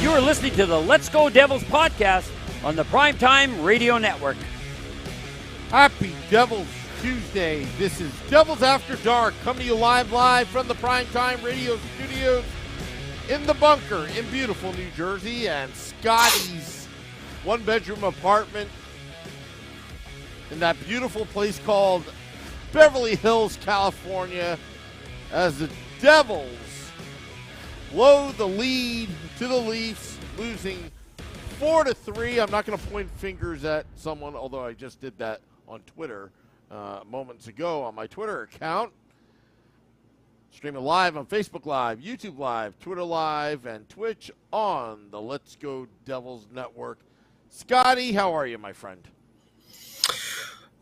You are listening to the Let's Go Devils podcast on the Primetime Radio Network. Happy Devils Tuesday. This is Devils After Dark, coming to you live from the Primetime Radio Studios in the bunker in beautiful New Jersey and Scotty's one-bedroom apartment in that beautiful place called Beverly Hills, California, as the Devils blow the lead to the Leafs, losing 4-3. I'm not going to point fingers at someone, although I just did that on Twitter moments ago on my Twitter account. Streaming live on Facebook Live, YouTube Live, Twitter Live, and Twitch on the Let's Go Devils Network. Scotty, how are you, my friend?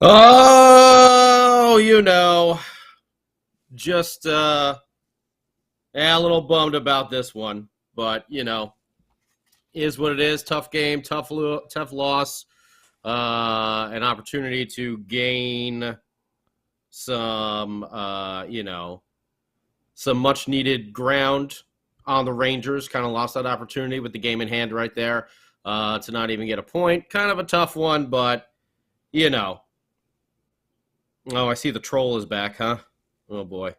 Oh, just a little bummed about this one, but is what it is. Tough game, tough loss, an opportunity to gain some much needed ground on the Rangers. Kind of lost that opportunity with the game in hand right there to not even get a point. Kind of a tough one, but Oh, I see the troll is back, huh? Oh boy.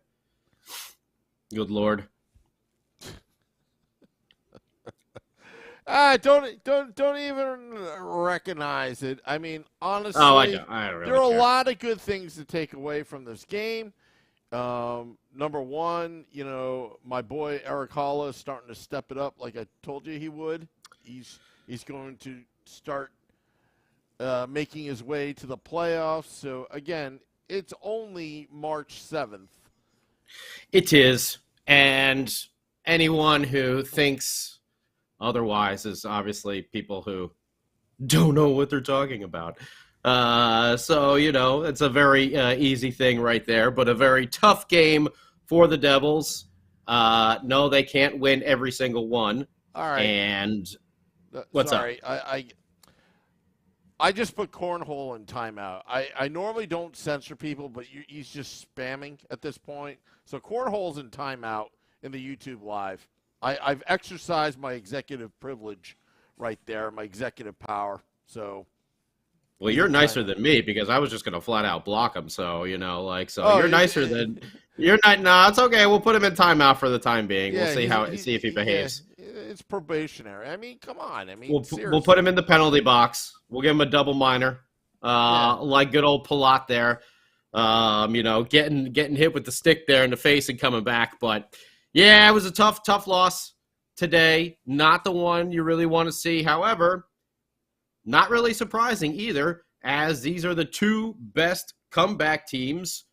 Good Lord. Don't even recognize it. I mean, honestly, I don't really there are care. a lot of good things to take away from this game. Number one, my boy Eric Holla is starting to step it up like I told you he would. He's going to start making his way to the playoffs. So, again, it's only March 7th. It is, and anyone who thinks otherwise is obviously people who don't know what they're talking about. So, it's a very easy thing right there, but a very tough game for the Devils. No, they can't win every single one. All right. And what's up? I just put cornhole in timeout. I normally don't censor people, but he's just spamming at this point. So cornhole's in timeout in the YouTube Live. I've exercised my executive privilege right there, my executive power. So, well, you're nicer than me because I was just going to flat out block him. So, you're nicer than you're not. No, it's okay. We'll put him in timeout for the time being. Yeah, we'll see if he behaves. Yeah, it's probationary. I mean, come on. I mean, we'll put him in the penalty box. We'll give him a double minor, like good old Palat there. Getting hit with the stick there in the face and coming back. But yeah, it was a tough loss today. Not the one you really want to see. However, not really surprising either, as these are the two best comeback teams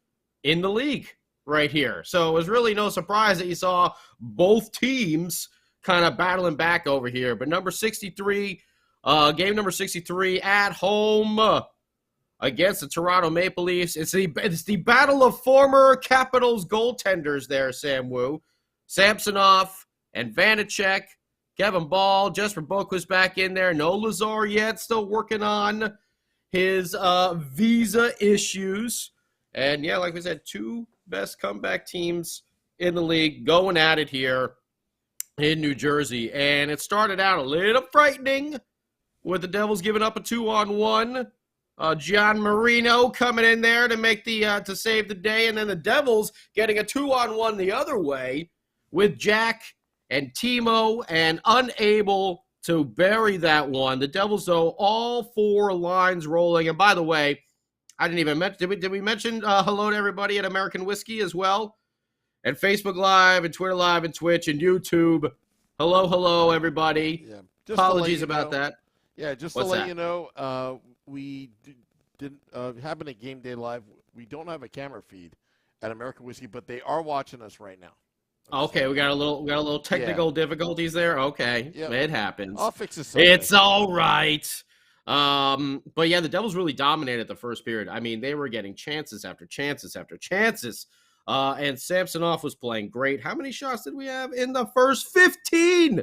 in the league right here. So it was really no surprise that you saw both teams kind of battling back over here. But number 63, game number 63 at home against the Toronto Maple Leafs. It's the battle of former Capitals goaltenders there, Sam Wu. Samsonov and Vanacek. Kevin Ball, Jesper Boquist back in there. No Lazar yet, still working on his visa issues. And, yeah, like we said, two best comeback teams in the league going at it here in New Jersey. And it started out a little frightening with the Devils giving up a 2-on-1. John Marino coming in there to make to save the day. And then the Devils getting a 2-on-1 the other way with Jack and Timo, and unable to bury that one. The Devils, though, all four lines rolling. And by the way, I didn't even mention, did we mention hello to everybody at American Whiskey as well? And Facebook Live and Twitter Live and Twitch and YouTube. Hello, everybody. Yeah, apologies about that. Yeah, just to let you know, we didn't happen at Game Day Live. We don't have a camera feed at American Whiskey, but they are watching us right now. Okay, we got a little technical difficulties there. Okay, yep. It happens. I'll fix it someday. It's all right. But yeah, the Devils really dominated the first period. I mean, they were getting chances after chances after chances. And Samsonov was playing great. How many shots did we have in the first 15?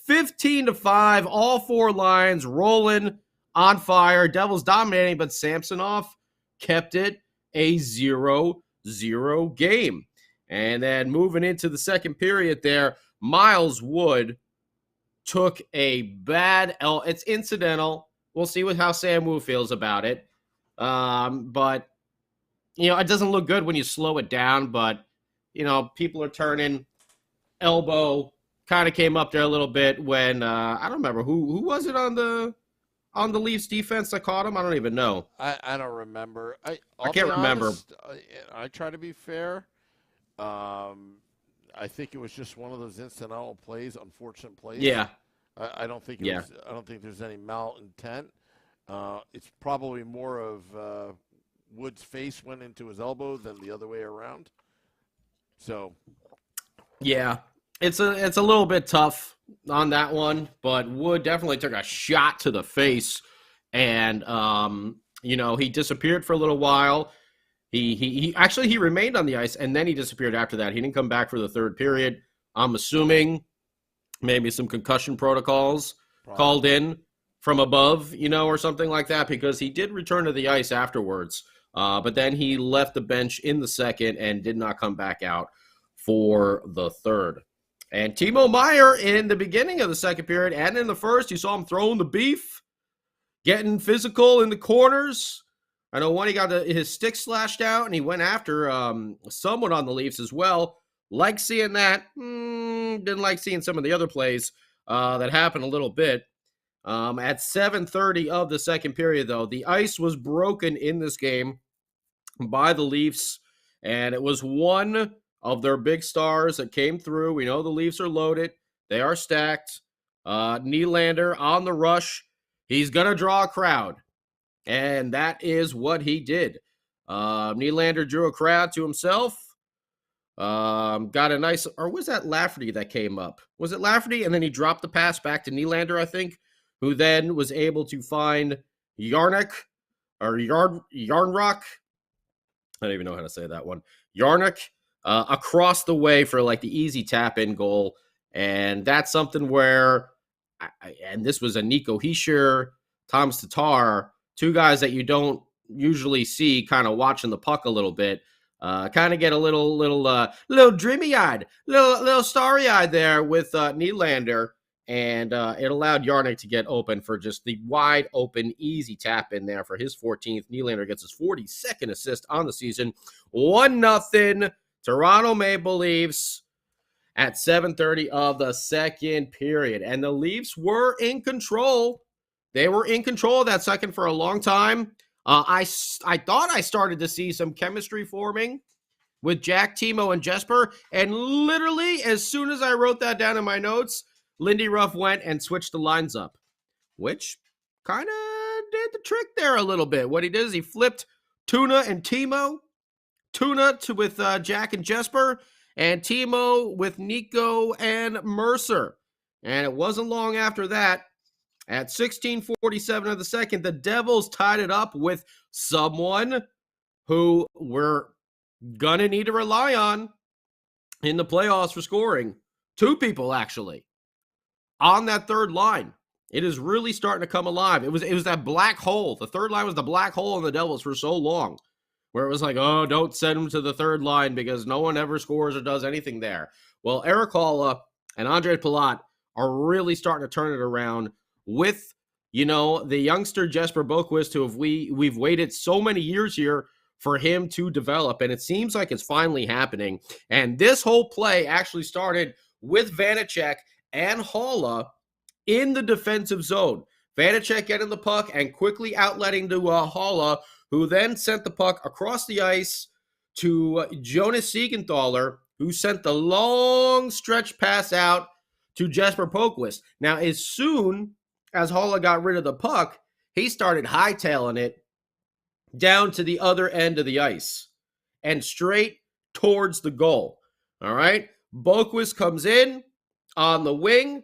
15-5, all four lines rolling on fire. Devils dominating, but Samsonov kept it a 0-0 game. And then moving into the second period there, Miles Wood took a bad L. It's incidental. We'll see how Sam Wu feels about it. But, it doesn't look good when you slow it down, but, people are turning. Elbow kind of came up there a little bit when, I don't remember, who was it on the Leafs defense that caught him? I don't even know. I don't remember. I can't remember. I try to be fair. I think it was just one of those incidental plays, unfortunate plays. Yeah. I don't think it was. I don't think there's any malintent. It's probably more of Wood's face went into his elbow than the other way around. So. Yeah, it's a little bit tough on that one, but Wood definitely took a shot to the face, and he disappeared for a little while. He actually remained on the ice, and then he disappeared after that. He didn't come back for the third period. I'm assuming maybe some concussion protocols called in from above, or something like that, because he did return to the ice afterwards. But then he left the bench in the second and did not come back out for the third. And Timo Meier, in the beginning of the second period and in the first, you saw him throwing the beef, getting physical in the corners. I know one, he got his stick slashed out, and he went after someone on the Leafs as well. Like seeing that. Didn't like seeing some of the other plays that happened a little bit. At 7:30 of the second period, though, the ice was broken in this game by the Leafs, and it was one of their big stars that came through. We know the Leafs are loaded. They are stacked. Nylander on the rush. He's going to draw a crowd. And that is what he did. Nylander drew a crowd to himself. Got a nice, or was that Lafferty that came up? Was it Lafferty? And then he dropped the pass back to Nylander, I think, who then was able to find Yarnock or Yarnrock. I don't even know how to say that one. Yarnock across the way for like the easy tap-in goal. And that's something where, and this was a Nico Hischier, Thomas Tatar, two guys that you don't usually see kind of watching the puck a little bit. Kind of get a little dreamy-eyed, little starry-eyed there with Nylander. And it allowed Yarnock to get open for just the wide open, easy tap in there for his 14th. Nylander gets his 42nd assist on the season. 1-0 Toronto Maple Leafs at 7:30 of the second period. And the Leafs were in control. They were in control of that second for a long time. I thought I started to see some chemistry forming with Jack, Timo, and Jesper. And literally, as soon as I wrote that down in my notes, Lindy Ruff went and switched the lines up, which kind of did the trick there a little bit. What he did is he flipped Tuna and Timo. Tuna with Jack and Jesper, and Timo with Nico and Mercer. And it wasn't long after that. At 16:47 of the second, the Devils tied it up with someone who we're going to need to rely on in the playoffs for scoring. Two people, actually, on that third line. It is really starting to come alive. It was that black hole. The third line was the black hole in the Devils for so long, where it was like, oh, don't send them to the third line because no one ever scores or does anything there. Well, Eric Halla and Andre Palat are really starting to turn it around with, the youngster Jesper Boquist, who we've waited so many years here for him to develop, and it seems like it's finally happening. And this whole play actually started with Vanacek and Halla in the defensive zone. Vanacek getting the puck and quickly outletting to Halla, who then sent the puck across the ice to Jonas Siegenthaler, who sent the long stretch pass out to Jesper Boquist. Now, as soon as Halla got rid of the puck, he started hightailing it down to the other end of the ice and straight towards the goal. All right? Boquist comes in on the wing.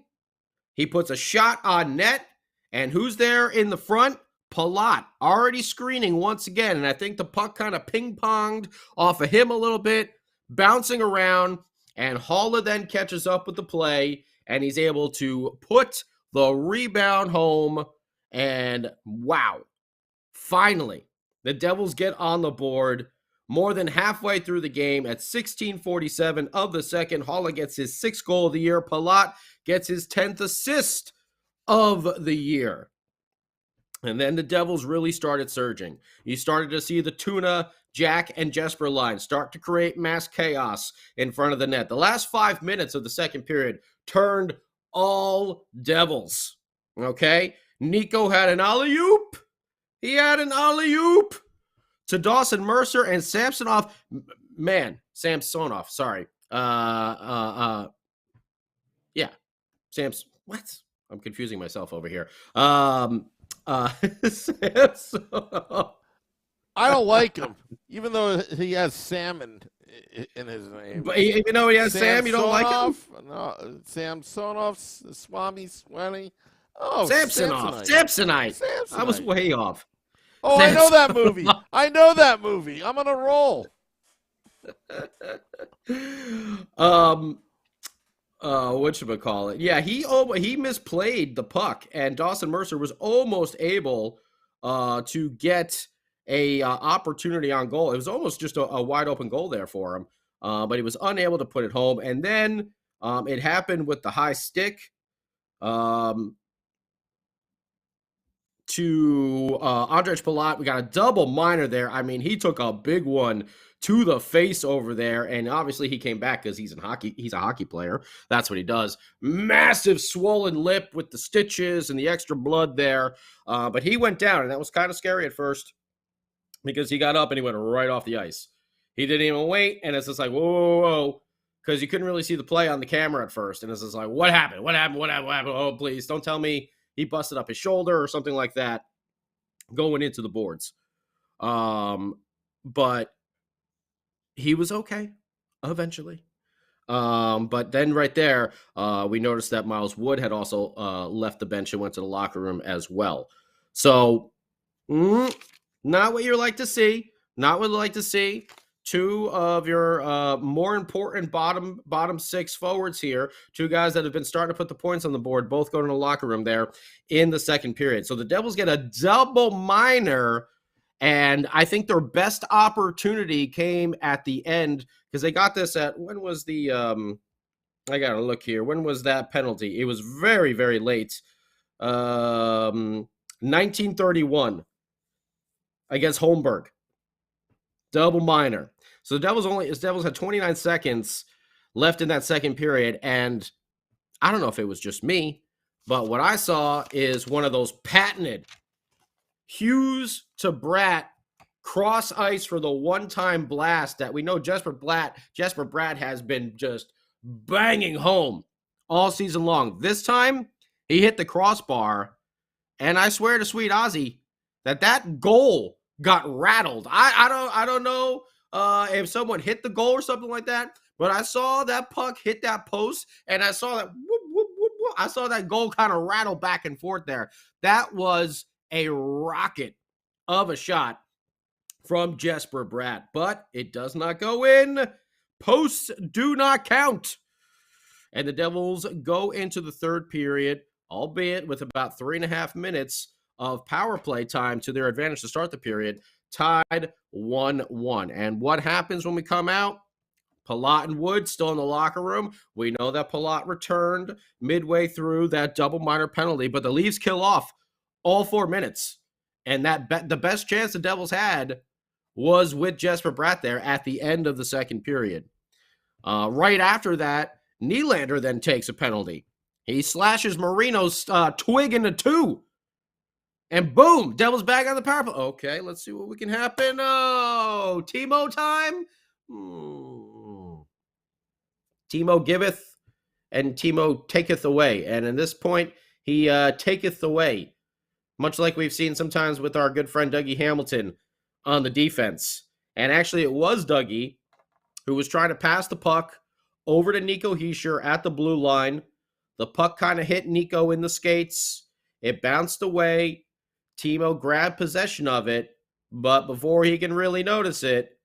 He puts a shot on net. And who's there in the front? Palat, already screening once again. And I think the puck kind of ping-ponged off of him a little bit, bouncing around. And Halla then catches up with the play, and he's able to put the rebound home. And wow, finally, the Devils get on the board More than halfway through the game at 16:47 of the second, Haula gets his 6th goal of the year. Palat gets his 10th assist of the year. And then the Devils really started surging. You started to see the Tuna, Jack, and Jesper line start to create mass chaos in front of the net. The last 5 minutes of the second period turned all Devils. Okay? Nico had an alley-oop. He had an alley-oop to Dawson Mercer and Samsonov. Samsonov, sorry. Yeah. What? I'm confusing myself over here. Samsonov. I don't like him, even though he has salmon in his name. But even though he has Sam, you don't like him? No, Samsonov, Swami, Swanny. Oh, Samsonite. I was way off. Oh, I know that movie. I'm on a roll. Whatchamacallit? Yeah, he misplayed the puck, and Dawson Mercer was almost able to get a opportunity on goal. It was almost just a wide open goal there for him, but he was unable to put it home. And then it happened with the high stick to Andrej Palat. We got a double minor there. I mean, he took a big one to the face over there, and obviously he came back because he's a hockey player. That's what he does. Massive swollen lip with the stitches and the extra blood there. But he went down, and that was kind of scary at first because he got up and he went right off the ice. He didn't even wait, and it's just like, whoa, because you couldn't really see the play on the camera at first. And it's just like, what happened? Oh, please, don't tell me he busted up his shoulder or something like that going into the boards. But he was okay eventually. But then right there, we noticed that Miles Wood had also left the bench and went to the locker room as well. So not what you like to see. Not what you like to see. Two of your more important bottom six forwards here, two guys that have been starting to put the points on the board, both going to the locker room there in the second period. So the Devils get a double minor, and I think their best opportunity came at the end because they got this at, when was the, I got to look here. When was that penalty? It was very, very late. 1931 against Holmberg. Double minor. So the Devils had 29 seconds left in that second period, and I don't know if it was just me, but what I saw is one of those patented Hughes to Bratt cross ice for the one-time blast that we know Jesper Bratt has been just banging home all season long. This time, he hit the crossbar, and I swear to sweet Ozzy that goal got rattled. I don't know if someone hit the goal or something like that, but I saw that puck hit that post, and I saw that whoop, whoop, whoop, whoop. I saw that goal kind of rattle back and forth there. That was a rocket of a shot from Jesper Bratt, but it does not go in. Posts do not count. And the Devils go into the third period, albeit with about 3.5 minutes of power play time to their advantage to start the period, tied 1-1. And what happens when we come out? Palat and Wood still in the locker room. We know that Palat returned midway through that double minor penalty, but the Leafs kill off all 4 minutes. And the best chance the Devils had was with Jesper Bratt there at the end of the second period. Right after that, Nylander then takes a penalty. He slashes Marino's twig into two. And boom, Devils back on the power play. Okay, let's see what we can happen. Oh, Timo time. Timo giveth and Timo taketh away. And at this point, he taketh away, much like we've seen sometimes with our good friend Dougie Hamilton on the defense. And actually, it was Dougie who was trying to pass the puck over to Nico Hischier at the blue line. The puck kind of hit Nico in the skates. It bounced away. Timo grabbed possession of it, but before he can really notice it,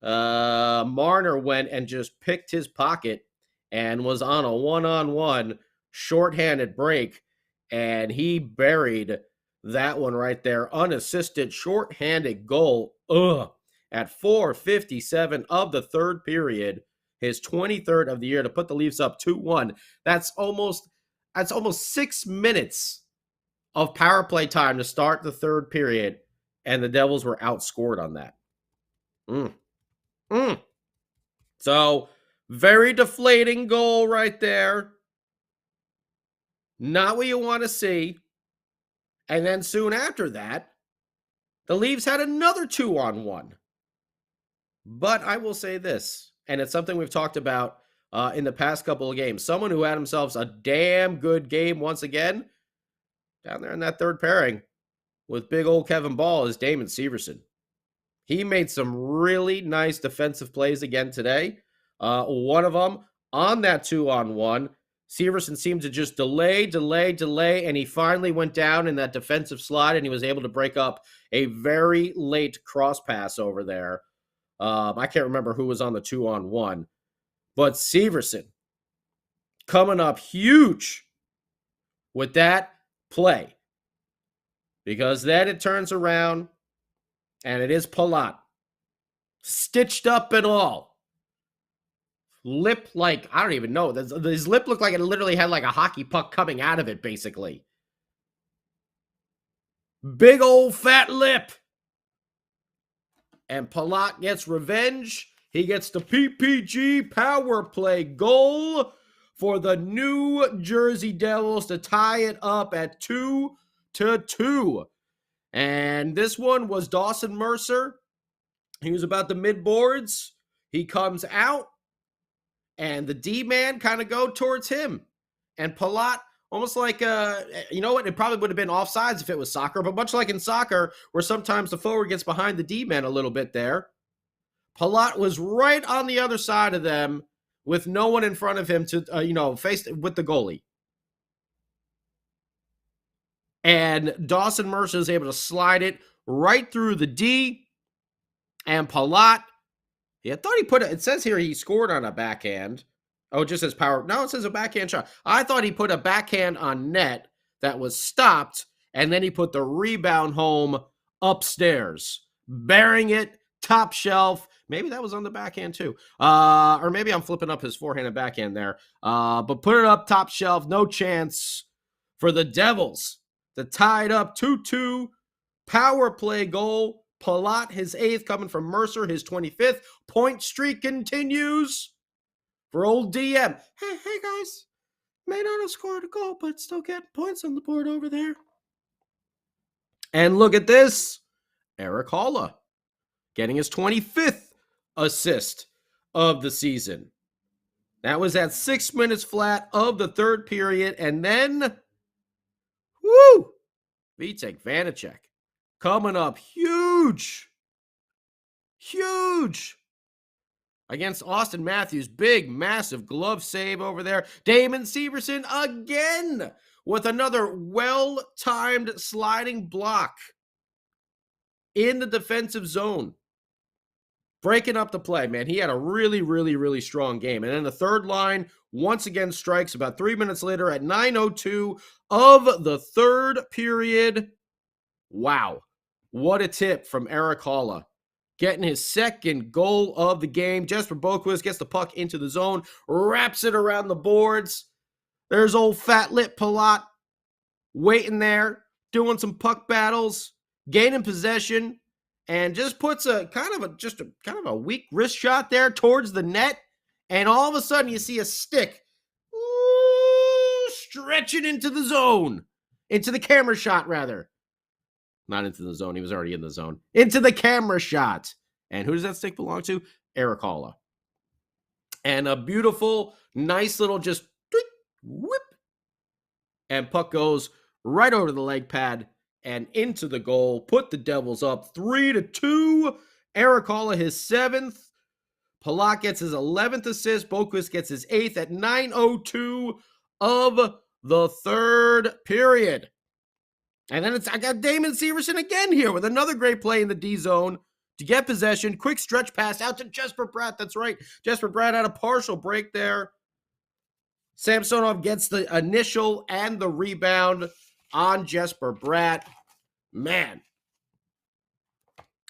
Marner went and just picked his pocket and was on a one-on-one shorthanded break, and he buried that one right there. Unassisted, shorthanded goal. Ugh. at 4:57 of the third period, his 23rd of the year to put the Leafs up 2-1. That's almost 6 minutes of power play time to start the third period, and the Devils were outscored on that. So, very deflating goal right there. Not what you want to see. And then soon after that, the Leafs had another 2-on-1. But I will say this, and it's something we've talked about in the past couple of games. Someone who had himself a damn good game once again, down there in that third pairing with big old Kevin Ball, is Damon Severson. He made some really nice defensive plays again today. One of them on that 2-on-1. Severson seemed to just delay, and he finally went down in that defensive slide, and he was able to break up a very late cross pass over there. I can't remember who was on the 2-on-1, but Severson coming up huge with that play, because then it turns around, and it is Palat, stitched up and all. Lip like, I don't even know. His lip looked like it literally had like a hockey puck coming out of it, basically. Big old fat lip. And Palat gets revenge. He gets the PPG power play goal for the New Jersey Devils to tie it up at 2-2. And this one was Dawson Mercer. He was about the mid-boards. He comes out, and the D-man kind of go towards him. And Palat, almost like, you know what? It probably would have been offsides if it was soccer, but much like in soccer, where sometimes the forward gets behind the D-man a little bit there, Palat was right on the other side of them with no one in front of him to, face with the goalie. And Dawson Mercer is able to slide it right through the D. And Palat, I thought he put it says here he scored on a backhand. Oh, it just says power. No, it says a backhand shot. I thought he put a backhand on net that was stopped, and then he put the rebound home upstairs, bearing it top shelf. Maybe that was on the backhand too. Or maybe I'm flipping up his forehand and backhand there. But put it up top shelf. No chance for the Devils to tie it up 2-2. Power play goal. Palat, his 8th, coming from Mercer, his 25th. Point streak continues for old DM. Hey guys, may not have scored a goal, but still getting points on the board over there. And look at this. Eric Haula getting his 25th assist of the season. That was at 6 minutes flat of the third period. And then, Vitek Vanacek coming up huge against Austin Matthews. Big, massive glove save over there. Damon Severson again with another well-timed sliding block in the defensive zone. Breaking up the play, man. He had a really, really, really strong game. And then the third line once again strikes about 3 minutes later at 9:02 of the third period. Wow. What a tip from Eric Haula. Getting his second goal of the game. Jesper Boquist gets the puck into the zone, wraps it around the boards. There's old fat lip Palat waiting there, doing some puck battles, gaining possession, and just puts a kind of a weak wrist shot there towards the net. And all of a sudden you see a stick stretching into the zone, into the camera shot rather. Not into the zone. He was already in the zone. Into the camera shot. And who does that stick belong to? Eric Haula. And a beautiful, nice little just whip. And puck goes right over the leg pad and into the goal. Put the Devils up 3-2. Eric Haula, his 7th. Palat gets his 11th assist. Boquist gets his 8th at 9:02 of the third period. And then I got Damon Severson again here with another great play in the D zone to get possession. Quick stretch pass out to Jesper Bratt. That's right. Jesper Bratt had a partial break there. Samsonov gets the initial and the rebound on Jesper Bratt. Man.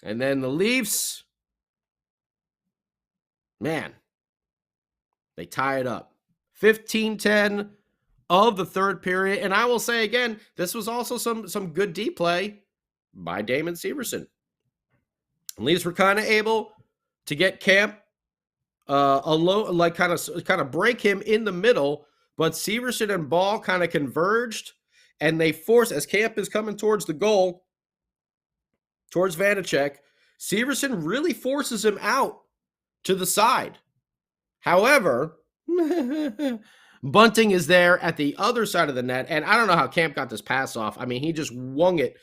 And then the Leafs Man, they tie it up. 15-10 of the third period. And I will say again, this was also some good D play by Damon Severson. Leafs were kind of able to get Camp alone, like kind of break him in the middle, but Severson and Ball kind of converged, and they force, as Camp is coming towards the goal, towards Vanacek, Severson really forces him out to the side. However, Bunting is there at the other side of the net, and I don't know how Camp got this pass off. I mean, he just winged it.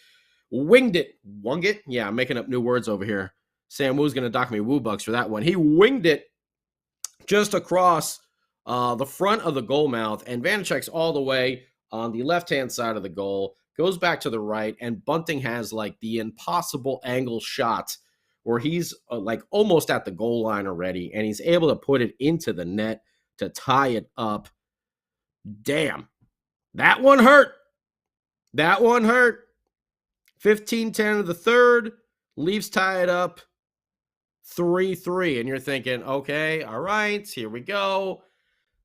Yeah, I'm making up new words over here. Sam Woo's going to dock me Woo Bucks for that one. He winged it just across the front of the goal mouth, and Vanacek's all the way on the left-hand side of the goal, goes back to the right, and Bunting has like the impossible angle shot where he's like almost at the goal line already, and he's able to put it into the net to tie it up. Damn. That one hurt. 15-10 of the third. Leafs tie it up 3-3. And you're thinking, okay, all right, here we go.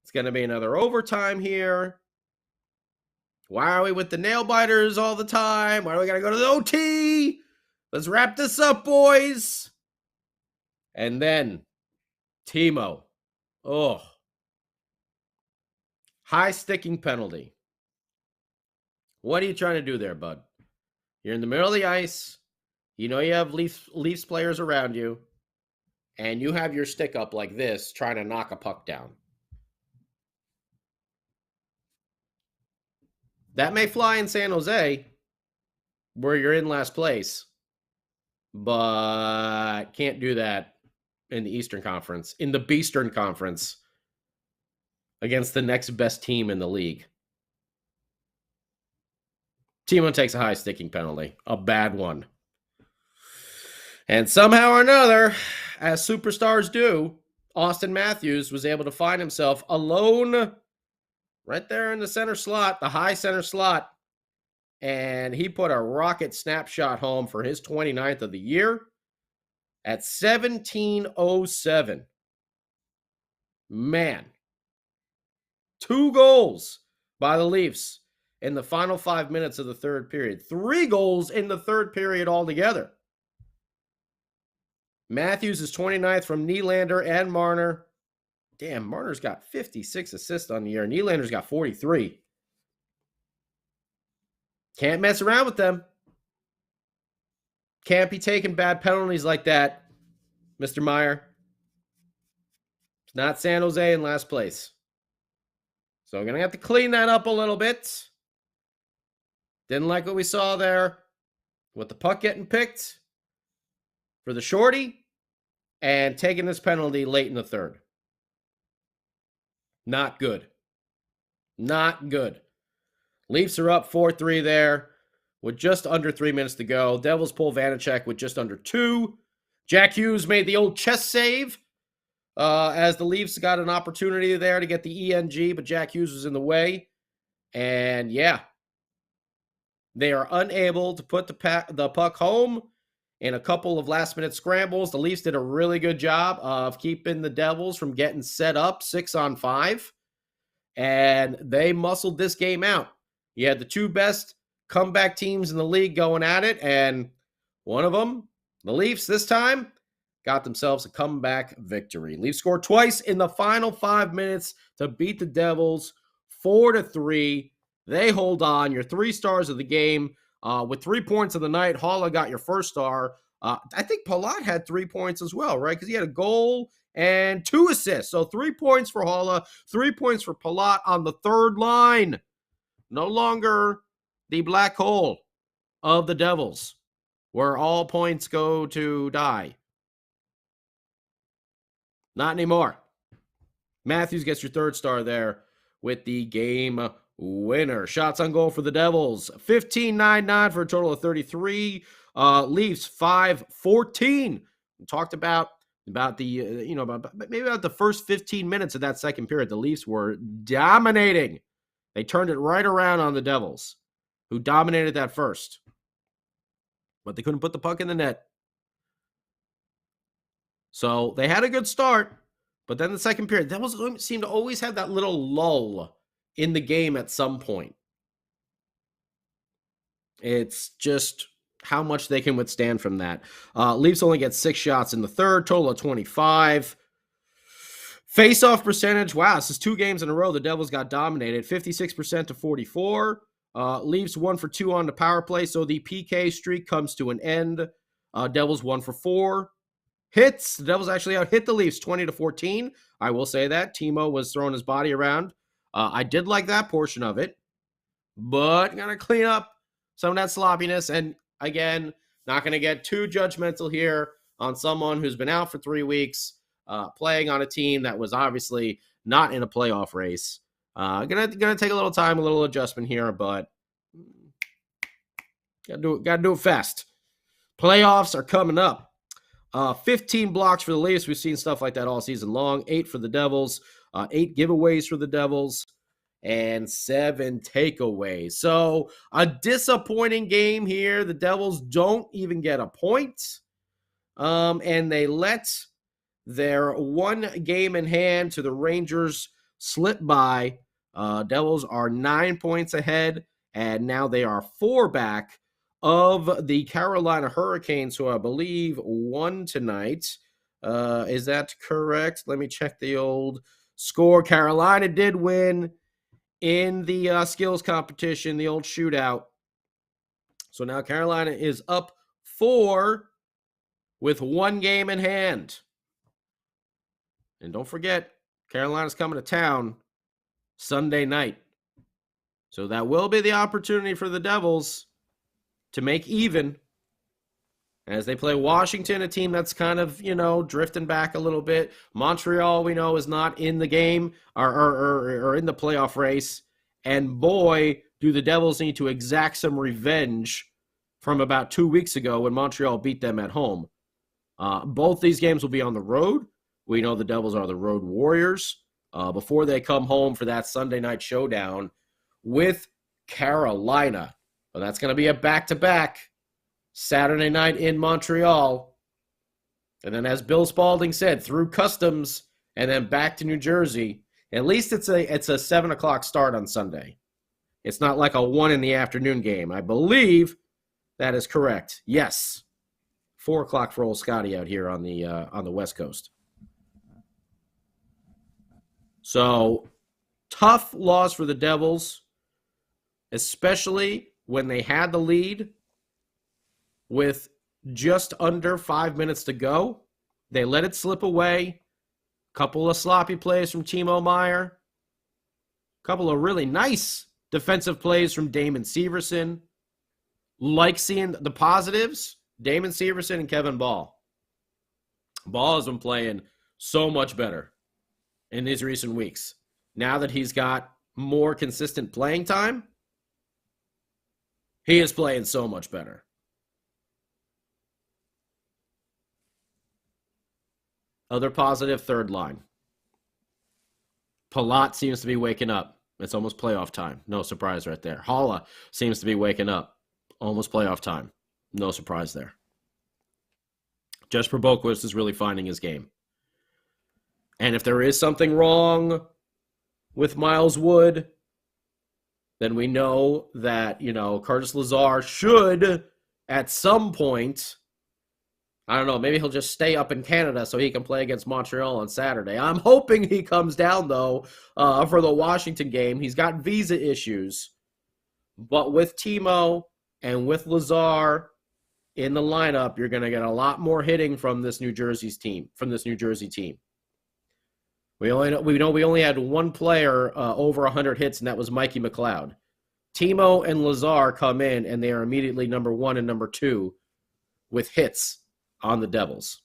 It's going to be another overtime here. Why are we with the nail biters all the time? Why do we got to go to the OT? Let's wrap this up, boys. And then Timo. Oh. High sticking penalty. What are you trying to do there, bud? You're in the middle of the ice. You know you have Leafs players around you. And you have your stick up like this, trying to knock a puck down. That may fly in San Jose, where you're in last place. But can't do that in the Eastern Conference. In the Beastern Conference. Against the next best team in the league. Timo takes a high sticking penalty. A bad one. And somehow or another, as superstars do, Austin Matthews was able to find himself alone right there in the center slot, the high center slot. And he put a rocket snapshot home for his 29th of the year at 17:07. Man. 2 goals by the Leafs in the final 5 minutes of the third period. 3 goals in the third period altogether. Matthews is 29th from Nylander and Marner. Damn, Marner's got 56 assists on the year. Nylander's got 43. Can't mess around with them. Can't be taking bad penalties like that, Mr. Meyer. It's not San Jose in last place. So we're going to have to clean that up a little bit. Didn't like what we saw there with the puck getting picked for the shorty and taking this penalty late in the third. Not good. Not good. Leafs are up 4-3 there with just under 3 minutes to go. Devils pull Vanacek with just under 2. Jack Hughes made the old chest save. As the Leafs got an opportunity there to get the ENG, but Jack Hughes was in the way. And yeah, they are unable to put the puck home in a couple of last-minute scrambles. The Leafs did a really good job of keeping the Devils from getting set up 6-on-5, and they muscled this game out. You had the 2 best comeback teams in the league going at it, and one of them, the Leafs this time, got themselves a comeback victory. Leafs scored twice in the final 5 minutes to beat the Devils 4-3. They hold on. Your 3 stars of the game with 3 points of the night. Haula got your first star. I think Palat had 3 points as well, right? Because he had a goal and 2 assists. So 3 points for Haula, 3 points for Palat on the third line. No longer the black hole of the Devils, where all points go to die. Not anymore. Matthews gets your 3rd star there with the game winner. Shots on goal for the Devils. 15-9-9 for a total of 33. Leafs 5-14. We talked about the first 15 minutes of that second period. The Leafs were dominating. They turned it right around on the Devils, who dominated that first. But they couldn't put the puck in the net. So they had a good start. But then the second period, Devils seem to always have that little lull in the game at some point. It's just how much they can withstand from that. Leafs only get 6 shots in the third, total of 25. Face-off percentage, wow, this is 2 games in a row the Devils got dominated, 56% to 44. Leafs 1 for 2 on the power play, so the PK streak comes to an end. Devils 1 for 4. Hits, the Devils actually out-hit the Leafs 20 to 14. I will say that. Timo was throwing his body around. I did like that portion of it, but going to clean up some of that sloppiness. And again, not going to get too judgmental here on someone who's been out for 3 weeks, playing on a team that was obviously not in a playoff race. Gonna take a little time, a little adjustment here, but gotta do it fast. Playoffs are coming up. 15 blocks for the Leafs. We've seen stuff like that all season long. 8 for the Devils. 8 giveaways for the Devils. And 7 takeaways. So a disappointing game here. The Devils don't even get a point. And they let their 1 game in hand to the Rangers slip by. Devils are 9 points ahead. And now they are 4 back of the Carolina Hurricanes, who I believe won tonight. Is that correct? Let me check the old score. Carolina did win in the skills competition, the old shootout. So now Carolina is up 4 with 1 game in hand. And don't forget, Carolina's coming to town Sunday night. So that will be the opportunity for the Devils to make even as they play Washington, a team that's kind of, drifting back a little bit. Montreal, we know, is not in the game or in the playoff race. And boy, do the Devils need to exact some revenge from about 2 weeks ago when Montreal beat them at home. Both these games will be on the road. We know the Devils are the road warriors before they come home for that Sunday night showdown with Carolina. Well, that's going to be a back-to-back Saturday night in Montreal. And then, as Bill Spaulding said, through customs and then back to New Jersey. At least it's a 7 o'clock start on Sunday. It's not like a 1 in the afternoon game. I believe that is correct. Yes. 4 o'clock for old Scotty out here on the West Coast. So, tough loss for the Devils, especially when they had the lead with just under 5 minutes to go. They let it slip away. Couple of sloppy plays from Timo Meier. Couple of really nice defensive plays from Damon Severson. Like seeing the positives, Damon Severson and Kevin Ball. Ball has been playing so much better in these recent weeks. Now that he's got more consistent playing time, he is playing so much better. Other positive, third line. Palat seems to be waking up. It's almost playoff time. No surprise right there. Haula seems to be waking up. Almost playoff time. No surprise there. Jesper Boquist is really finding his game. And if there is something wrong with Miles Wood, then we know that, Curtis Lazar should, at some point, I don't know, maybe he'll just stay up in Canada so he can play against Montreal on Saturday. I'm hoping he comes down, though, for the Washington game. He's got visa issues. But with Timo and with Lazar in the lineup, you're going to get a lot more hitting from this New Jersey team. We only had one player over 100 hits, and that was Mikey McLeod. Timo and Lazar come in, and they are immediately number 1 and number 2 with hits on the Devils.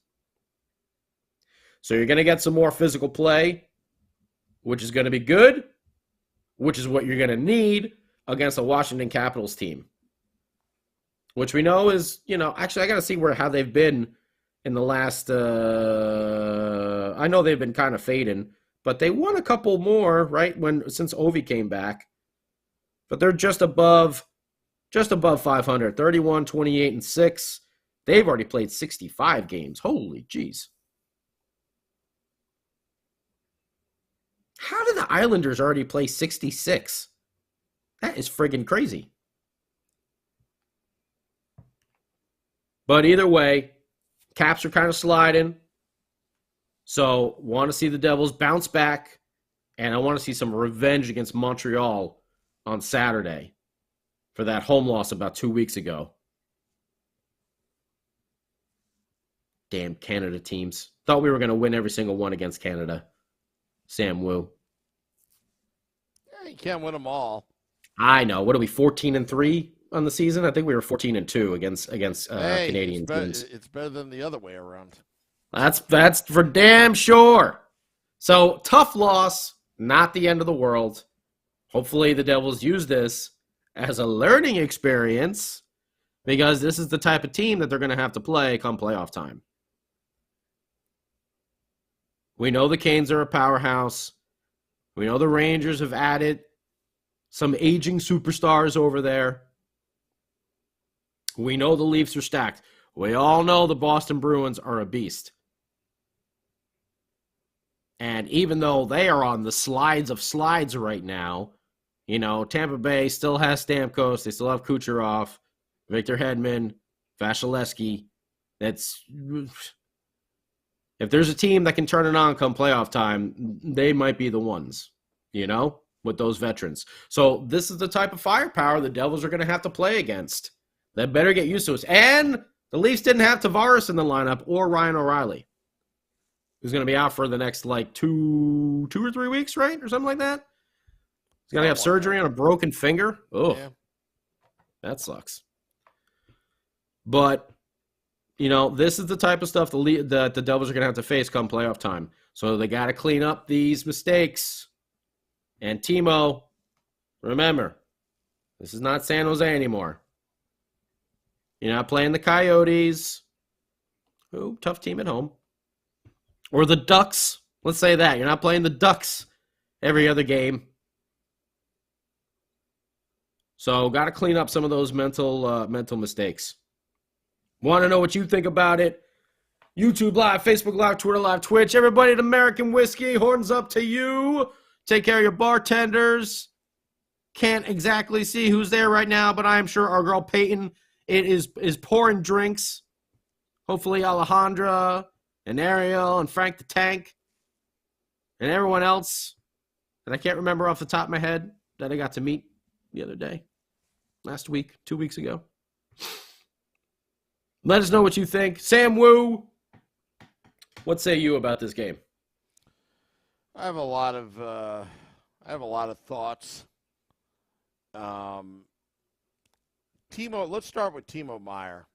So you're going to get some more physical play, which is going to be good, which is what you're going to need against a Washington Capitals team, which we know is, actually I got to see how they've been in the last, I know they've been kind of fading, but they won a couple more, right, since Ovi came back. But they're just above 500, 31, 28, and 6. They've already played 65 games. Holy jeez. How did the Islanders already play 66? That is friggin' crazy. But either way, Caps are kind of sliding. So want to see the Devils bounce back. And I want to see some revenge against Montreal on Saturday for that home loss about 2 weeks ago. Damn Canada teams. Thought we were going to win every single one against Canada. Sam Wu. Yeah, you can't win them all. I know. What are we, 14-3 on the season? I think we were 14-2 against Canadian teams. It's better than the other way around. That's for damn sure. So, tough loss, not the end of the world. Hopefully the Devils use this as a learning experience because this is the type of team that they're going to have to play come playoff time. We know the Canes are a powerhouse. We know the Rangers have added some aging superstars over there. We know the Leafs are stacked. We all know the Boston Bruins are a beast. And even though they are on the slides of slides right now, you know, Tampa Bay still has Stamkos. They still have Kucherov, Victor Hedman, Vasilevsky. If there's a team that can turn it on come playoff time, they might be the ones, you know, with those veterans. So this is the type of firepower the Devils are going to have to play against. They better get used to it. And the Leafs didn't have Tavares in the lineup or Ryan O'Reilly, who's going to be out for the next, like, two or 3 weeks, right? Or something like that. He's going to have surgery on a broken finger. Oh, yeah. That sucks. But, you know, this is the type of stuff that the Devils are going to have to face come playoff time. So they got to clean up these mistakes. And Timo, remember, this is not San Jose anymore. You're not playing the Coyotes. Oh, tough team at home. Or the Ducks. Let's say that. You're not playing the Ducks every other game. So got to clean up some of those mental mistakes. Want to know what you think about it? YouTube Live, Facebook Live, Twitter Live, Twitch. Everybody at American Whiskey, horns up to you. Take care of your bartenders. Can't exactly see who's there right now, but I am sure our girl Peyton is pouring drinks. Hopefully Alejandra and Ariel and Frank the Tank and everyone else that I can't remember off the top of my head that I got to meet the other day, last week, 2 weeks ago. Let us know what you think. Sam Wu, what say you about this game? I have a lot of thoughts. Timo, let's start with Timo Meier.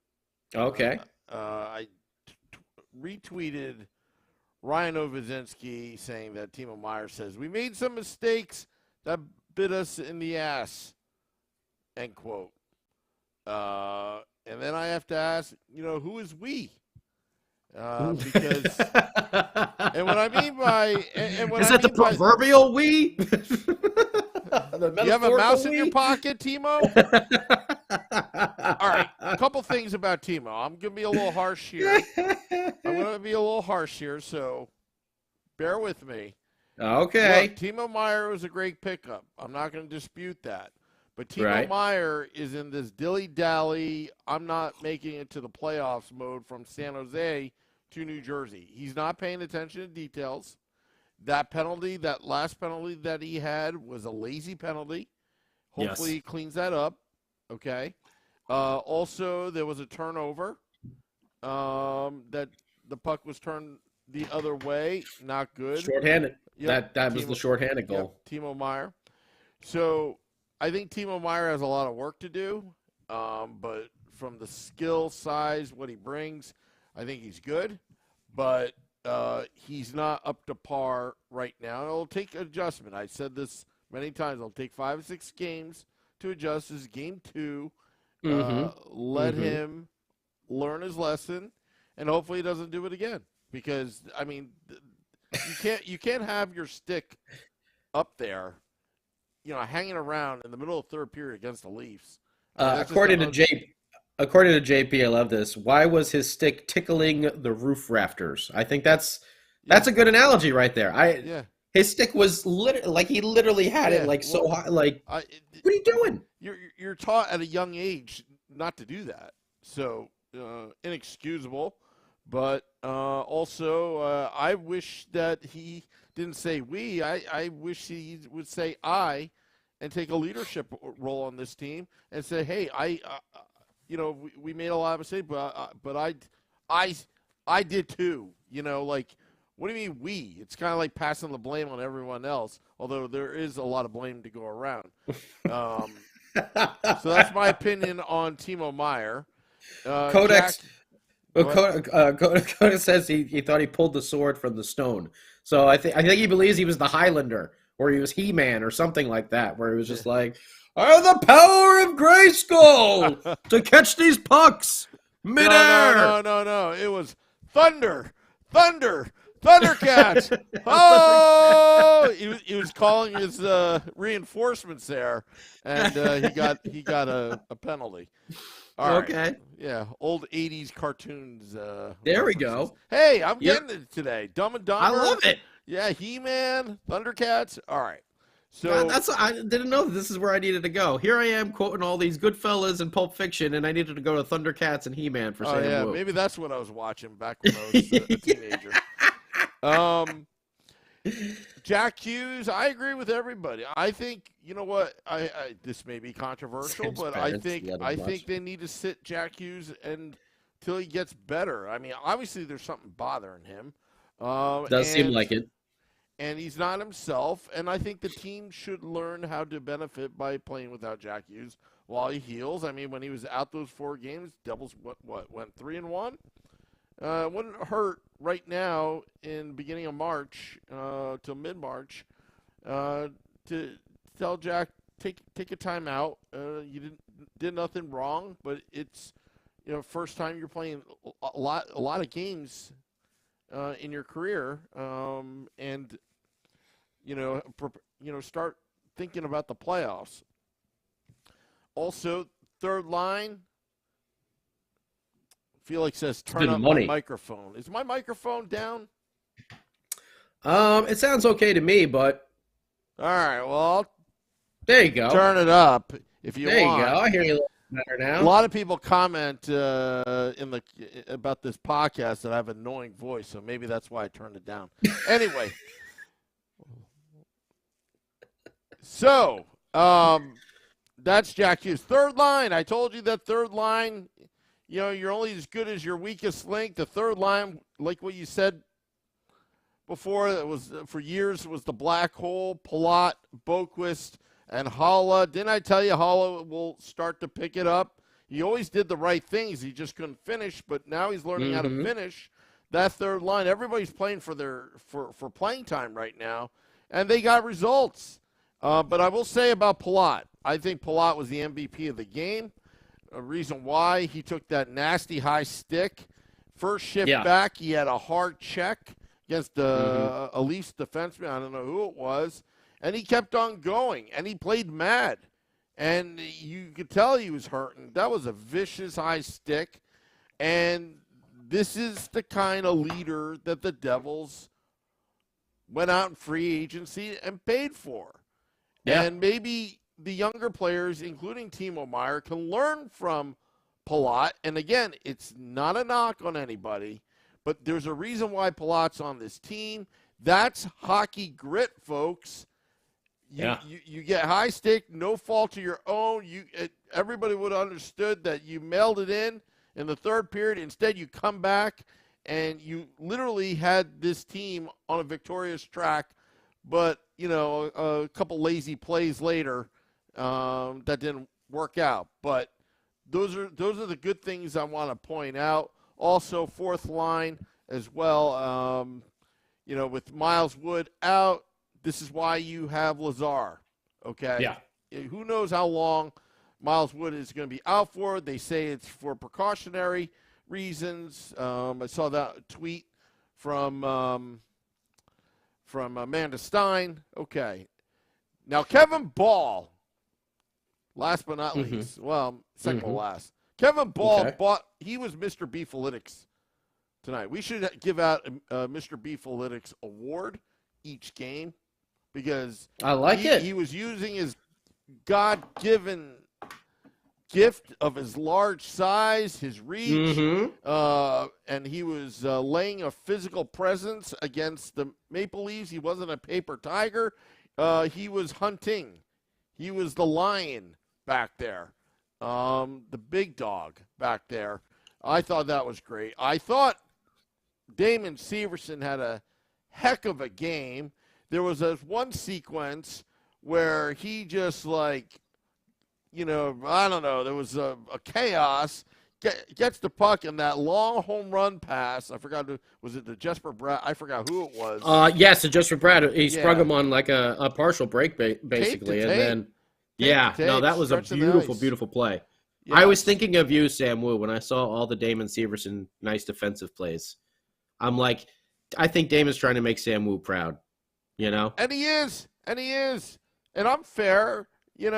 Okay. I retweeted Ryan Ovazinski saying that Timo Meier says, "We made some mistakes that bit us in the ass," end quote. And then I have to ask, who is we? Because, and what I mean by, is that the proverbial we? You have a mouse in your pocket, Timo? All right, a couple things about Timo. I'm going to be a little harsh here. So bear with me. Okay. Look, Timo Meier was a great pickup. I'm not going to dispute that. But Timo Meier is in this dilly-dally, I'm not making it to the playoffs mode from San Jose to New Jersey. He's not paying attention to details. That last penalty that he had was a lazy penalty. Hopefully he cleans that up. Okay. Also, there was a turnover that the puck was turned the other way. Not good. Shorthanded. Yep. That was the shorthanded goal. Yep. Timo Meier. So I think Timo Meier has a lot of work to do. But from the skill, size, what he brings, I think he's good. But he's not up to par right now. It'll take adjustment. I said this many times. It'll take 5 or 6 games to adjust. This is game 2. Let him learn his lesson, and hopefully he doesn't do it again. Because I mean, you can't have your stick up there, hanging around in the middle of third period against the Leafs. According to JP, I love this. Why was his stick tickling the roof rafters? I think that's a good analogy right there. His stick was he literally had it like so high. Like, what are you doing? You're taught at a young age not to do that. So inexcusable. But also, I wish that he didn't say we. I wish he would say I, and take a leadership role on this team and say, hey, we made a lot of mistakes, but I did too. What do you mean we? It's kind of like passing the blame on everyone else, although there is a lot of blame to go around. So that's my opinion on Timo Meyer. Codex. Codex says he thought he pulled the sword from the stone. So I think he believes he was the Highlander, or he was He-Man, or something like that, where he was just like, I have the power of Grayskull to catch these pucks midair. No. It was Thundercats. Oh, he was calling his reinforcements there, and he got a penalty. All right. Okay. Yeah, old 80s cartoons. There we go. Hey, I'm getting it today. Dumb and Dumber. I love it. Yeah, He-Man, Thundercats. All right. So I didn't know this is where I needed to go. Here I am quoting all these Goodfellas and Pulp Fiction, and I needed to go to Thundercats and He-Man for Sam Wu. Maybe that's what I was watching back when I was a teenager. Jack Hughes, I agree with everybody. I think, you know what? I this may be controversial, but I think they need to sit Jack Hughes until he gets better. I mean, obviously there's something bothering him. Does seem like it. And he's not himself, and I think the team should learn how to benefit by playing without Jack Hughes while he heals. I mean, when he was out those 4 games, Devils went 3-1. It wouldn't hurt right now in the beginning of March till mid-March to tell Jack take a timeout. You did nothing wrong, but it's first time you're playing a lot of games in your career, and start thinking about the playoffs. Also, third line. Felix says, turn up my microphone. Is my microphone down? It sounds okay to me, but... All right, well, there you go. Turn it up if you want. There you go. I hear you a little better now. A lot of people comment about this podcast that I have an annoying voice, so maybe that's why I turned it down. Anyway. So, that's Jack Hughes. Third line. I told you that third line... you're only as good as your weakest link. The third line, like what you said before, that was for years was the black hole. Palat, Boquist, and Haula. Didn't I tell you Haula will start to pick it up? He always did the right things. He just couldn't finish, but now he's learning how to finish. That third line, everybody's playing for playing time right now, and they got results. But I will say about Palat, I think Palat was the MVP of the game. A reason why he took that nasty high stick. First shift back, he had a hard check against a Leafs defenseman. I don't know who it was. And he kept on going, and he played mad. And you could tell he was hurting. That was a vicious high stick. And this is the kind of leader that the Devils went out in free agency and paid for. Yeah. And maybe the younger players, including Timo Meyer, can learn from Palat. And again, it's not a knock on anybody, but there's a reason why Palat's on this team. That's hockey grit, folks. You get high stick, no fault of your own. Everybody would have understood that you mailed it in the third period. Instead, you come back, and you literally had this team on a victorious track. But, a couple lazy plays later, that didn't work out. But those are the good things I want to point out. Also, fourth line as well. With Miles Wood out, this is why you have Lazar. Okay. Yeah. Who knows how long Miles Wood is going to be out for? They say it's for precautionary reasons. I saw that tweet from Amanda Stein. Okay. Now Kevin Ball. Last but not least, second to last. Kevin Ball he was Mr. Beefalytics tonight. We should give out a Mr. Beefalytics award each game. because I like it. He was using his God-given gift of his large size, his reach, and he was laying a physical presence against the Maple Leafs. He wasn't a paper tiger. He was hunting. He was the lion back there, the big dog back there. I thought that was great. I thought Damon Severson had a heck of a game. There was one sequence where he just I don't know, there was a chaos, gets the puck in that long home run pass. I forgot, was it the Jesper Bratt? I forgot who it was. Yes, Jesper Bratt. He sprung him on like a partial break, basically. Tape. And then, that was a beautiful, beautiful play. Yes. I was thinking of you, Sam Wu, when I saw all the Damon Severson nice defensive plays. I'm like, I think Damon's trying to make Sam Wu proud, And he is. And I'm fair, He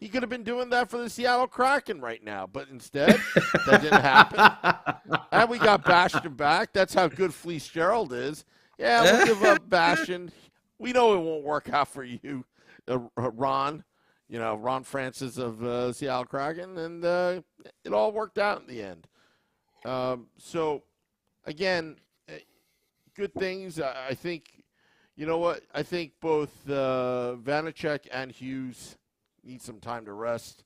could have been doing that for the Seattle Kraken right now, but instead, that didn't happen. And we got Bastian back. That's how good Fleece Gerald is. Yeah, we'll give up Bastian. We know it won't work out for you, Ron. Ron Francis of Seattle Kraken, and it all worked out in the end. So, again, good things. I think, I think both Vanacek and Hughes need some time to rest.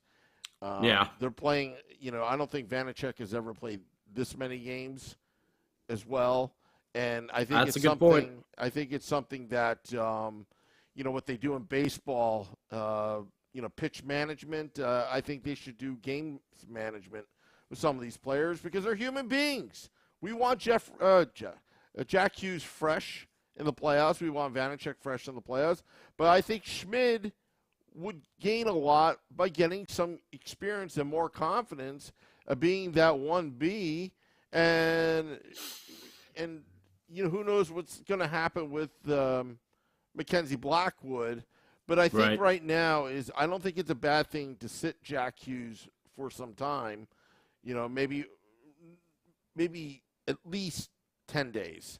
They're playing, I don't think Vanacek has ever played this many games as well. And I think that's a good point. I think it's something that, what they do in baseball, pitch management, I think they should do game management with some of these players because they're human beings. We want Jack Hughes fresh in the playoffs. We want Vanacek fresh in the playoffs. But I think Schmid would gain a lot by getting some experience and more confidence of being that 1B. And who knows what's going to happen with Mackenzie Blackwood. But I think right now I don't think it's a bad thing to sit Jack Hughes for some time. Maybe at least 10 days.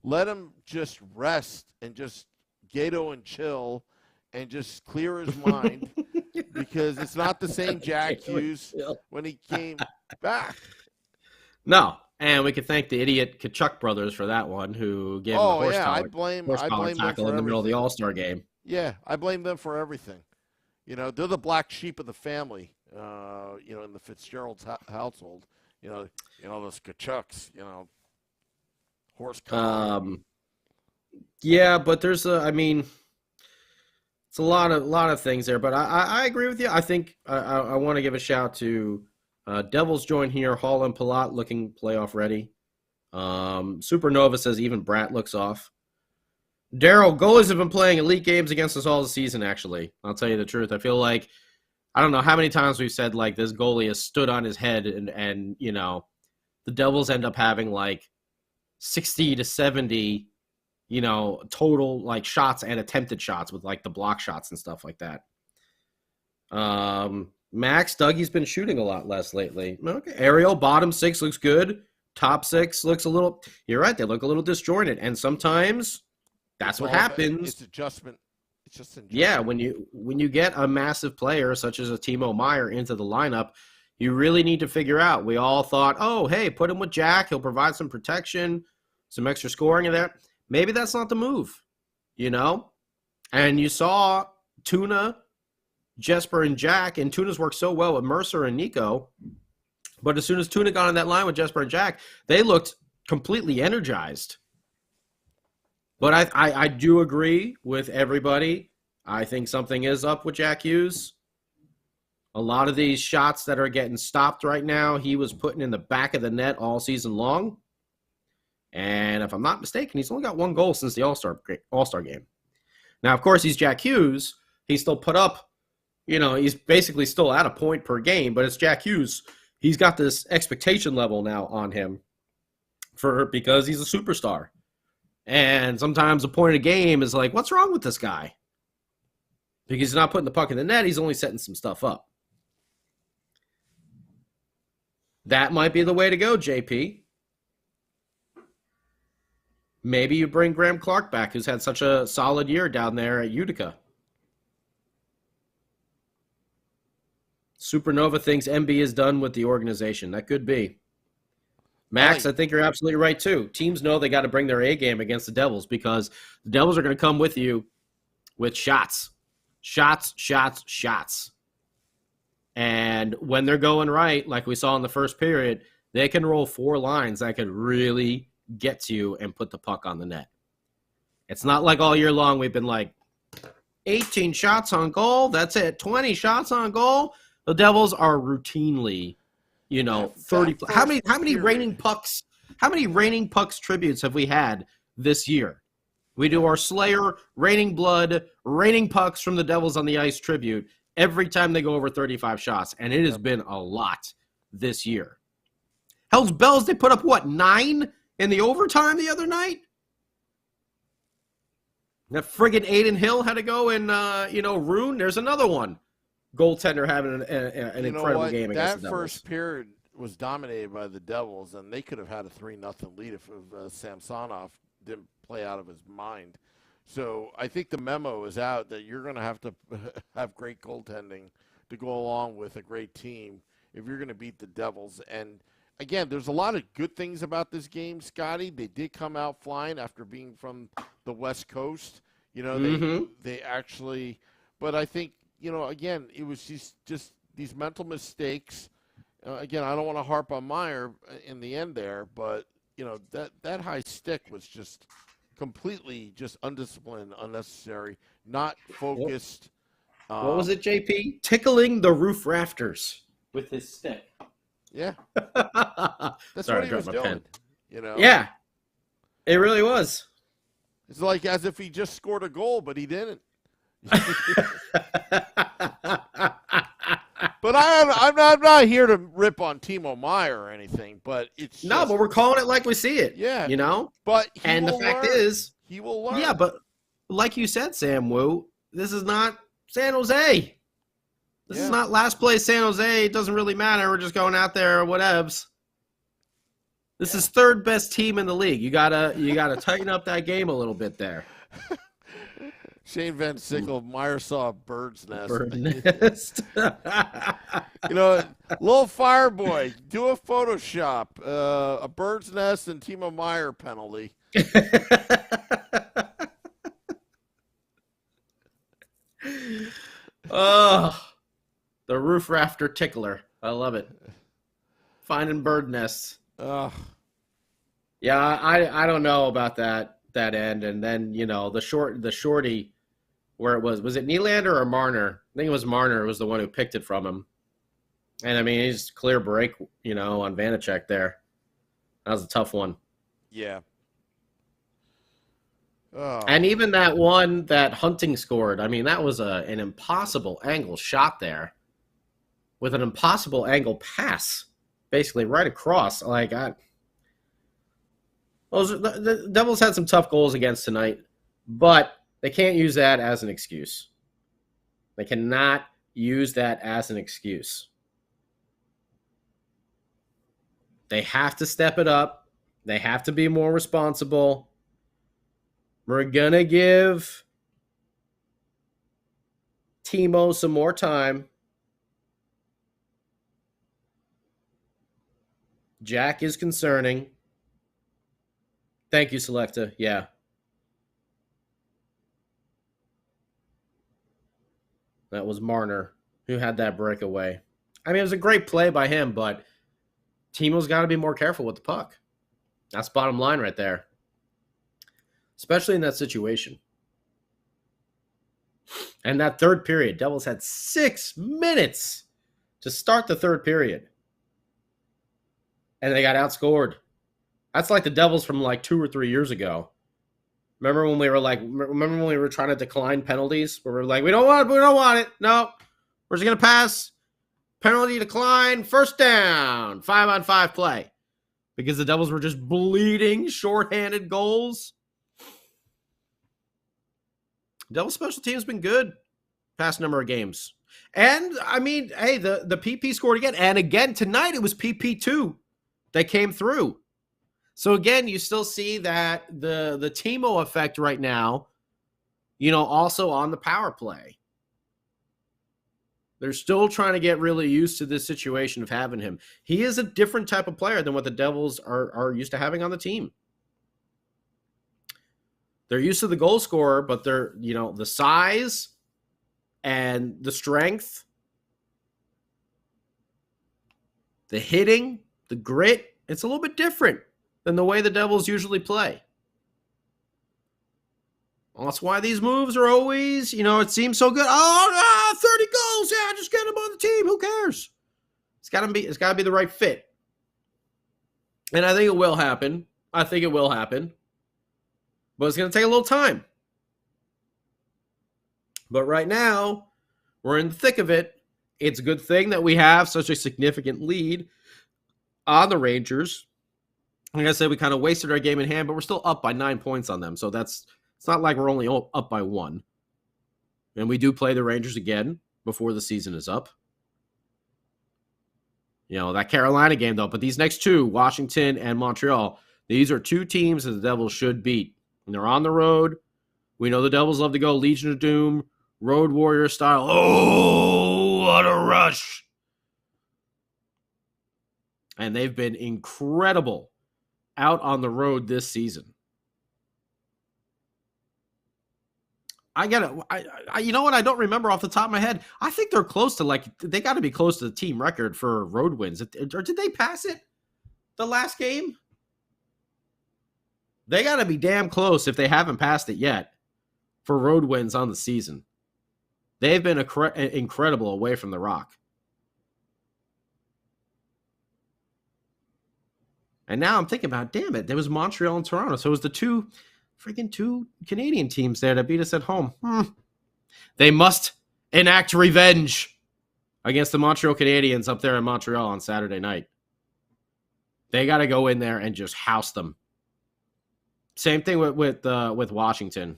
Let him just rest and just gato and chill and just clear his mind because it's not the same Jack Hughes when he came back. No, and we could thank the idiot Kachuk brothers for that one who gave him the horsepower. I blame tackle in the middle of the All-Star game. Yeah, I blame them for everything. They're the black sheep of the family. In the Fitzgerald's household. Those Kachucks. Horse. Yeah, but there's it's a lot of things there. But I agree with you. I think I want to give a shout to Devils join here. Hall and Palat looking playoff ready. Supernova says even Bratt looks off. Daryl, goalies have been playing elite games against us all the season, actually. I'll tell you the truth. I feel like, I don't know how many times we've said, this goalie has stood on his head and the Devils end up having, 60 to 70, total, shots and attempted shots with, the block shots and stuff like that. Max, Dougie's been shooting a lot less lately. Okay. Ariel, bottom six looks good. Top six looks a little, you're right, they look a little disjointed. And sometimes that's what happens. It's adjustment. It's just adjustment. Yeah, when you get a massive player such as a Timo Meier into the lineup, you really need to figure out. We all thought, oh, hey, put him with Jack. He'll provide some protection, some extra scoring in there. Maybe that's not the move, And you saw Tuna, Jesper, and Jack, and Tuna's worked so well with Mercer and Nico. But as soon as Tuna got on that line with Jesper and Jack, they looked completely energized. But I do agree with everybody. I think something is up with Jack Hughes. A lot of these shots that are getting stopped right now, he was putting in the back of the net all season long. And if I'm not mistaken, he's only got one goal since the All-Star game. Now, of course, he's Jack Hughes. He still put up, he's basically still at a point per game, but it's Jack Hughes. He's got this expectation level now on him because he's a superstar. And sometimes a point of game is what's wrong with this guy? Because he's not putting the puck in the net, he's only setting some stuff up. That might be the way to go, JP. Maybe you bring Graham Clark back, who's had such a solid year down there at Utica. Supernova thinks MB is done with the organization. That could be. Max, I think you're absolutely right, too. Teams know they got to bring their A game against the Devils because the Devils are going to come with you with shots. Shots, shots, shots. And when they're going right, like we saw in the first period, they can roll 4 lines that could really get to you and put the puck on the net. It's not like all year long we've been like 18 shots on goal. That's it. 20 shots on goal. The Devils are routinely, 30. How many raining pucks? How many raining pucks tributes have we had this year? We do our Slayer, raining blood, raining pucks from the Devils on the Ice tribute every time they go over 35 shots, and it has been a lot this year. Hell's Bells, they put up, 9 in the overtime the other night? That friggin' Aiden Hill had to go and, ruin. There's another one. Goaltender having an incredible game against the Devils. That first period was dominated by the Devils, and they could have had a 3-0 lead if Samsonov didn't play out of his mind. So I think the memo is out that you're going to have great goaltending to go along with a great team if you're going to beat the Devils. And, again, there's a lot of good things about this game, Scotty. They did come out flying after being from the West Coast. They actually – but I think, again, it was just these mental mistakes. Again, I don't want to harp on Meyer in the end there, but, that high stick was just – completely just undisciplined, unnecessary, not focused. What was it, JP? Tickling the roof rafters with his stick. Yeah. That's what he was doing. Yeah. It really was. It's like as if he just scored a goal, but he didn't. But I'm not here to rip on Timo Meyer or anything, but it's but we're calling it like we see it. Yeah, But the fact is, he will learn. Yeah, but like you said, Sam Wu, this is not San Jose. This is not last place San Jose. It doesn't really matter. We're just going out there, whatevs. This is third best team in the league. You gotta tighten up that game a little bit there. Shane Van Sickle, Meyer saw a bird's nest. Little Fireboy, do a Photoshop, a bird's nest and Timo Meyer penalty. Oh, the roof rafter tickler. I love it. Finding bird nests. Yeah, I don't know about that end. And then, the shorty where it was it Nylander or Marner? I think it was Marner was the one who picked it from him. And, I mean, he's clear break, on Vanacek there. That was a tough one. Yeah. Oh. And even that one that Hunting scored, I mean, that was an impossible angle shot there with an impossible angle pass, basically right across. The Devils had some tough goals against tonight, but they can't use that as an excuse. They cannot use that as an excuse. They have to step it up. They have to be more responsible. We're going to give Timo some more time. Jack is concerning. Thank you, Selecta. Yeah. That was Marner who had that breakaway. I mean, it was a great play by him, but Timo's got to be more careful with the puck. That's bottom line right there. Especially in that situation. And that third period, Devils had 6 minutes to start the third period. And they got outscored. That's like the Devils from 2 or 3 years ago. Remember when we were trying to decline penalties? Where we were like, we don't want it. No, we're just going to pass. Penalty decline, first down, 5-on-5 play. Because the Devils were just bleeding shorthanded goals. Devils special team's been good past number of games. And, I mean, hey, the PP scored again. And again, tonight it was PP2 that came through. So again, you still see that the Timo effect right now, also on the power play. They're still trying to get really used to this situation of having him. He is a different type of player than what the Devils are used to having on the team. They're used to the goal scorer, but they're, the size and the strength, the hitting, the grit, it's a little bit different than the way the Devils usually play. Well, that's why these moves are always, it seems so good. 30 goals. Yeah, just get him on the team. Who cares? It's got to be the right fit. And I think it will happen. But it's going to take a little time. But right now, we're in the thick of it. It's a good thing that we have such a significant lead on the Rangers. Like I said, we kind of wasted our game in hand, but we're still up by 9 points on them. So it's not like we're only up by 1. And we do play the Rangers again before the season is up. That Carolina game, though. But these next two, Washington and Montreal, these are two teams that the Devils should beat. And they're on the road. We know the Devils love to go Legion of Doom, Road Warrior style. Oh, what a rush. And they've been incredible out on the road this season. I got it. You know what? I don't remember off the top of my head. I think they're close to they got to be close to the team record for road wins. Or did they pass it the last game? They got to be damn close if they haven't passed it yet for road wins on the season. They've been incredible away from the Rock. And now I'm thinking about, damn it, there was Montreal and Toronto. So it was the two Canadian teams there that beat us at home. They must enact revenge against the Montreal Canadiens up there in Montreal on Saturday night. They got to go in there and just house them. Same thing with Washington.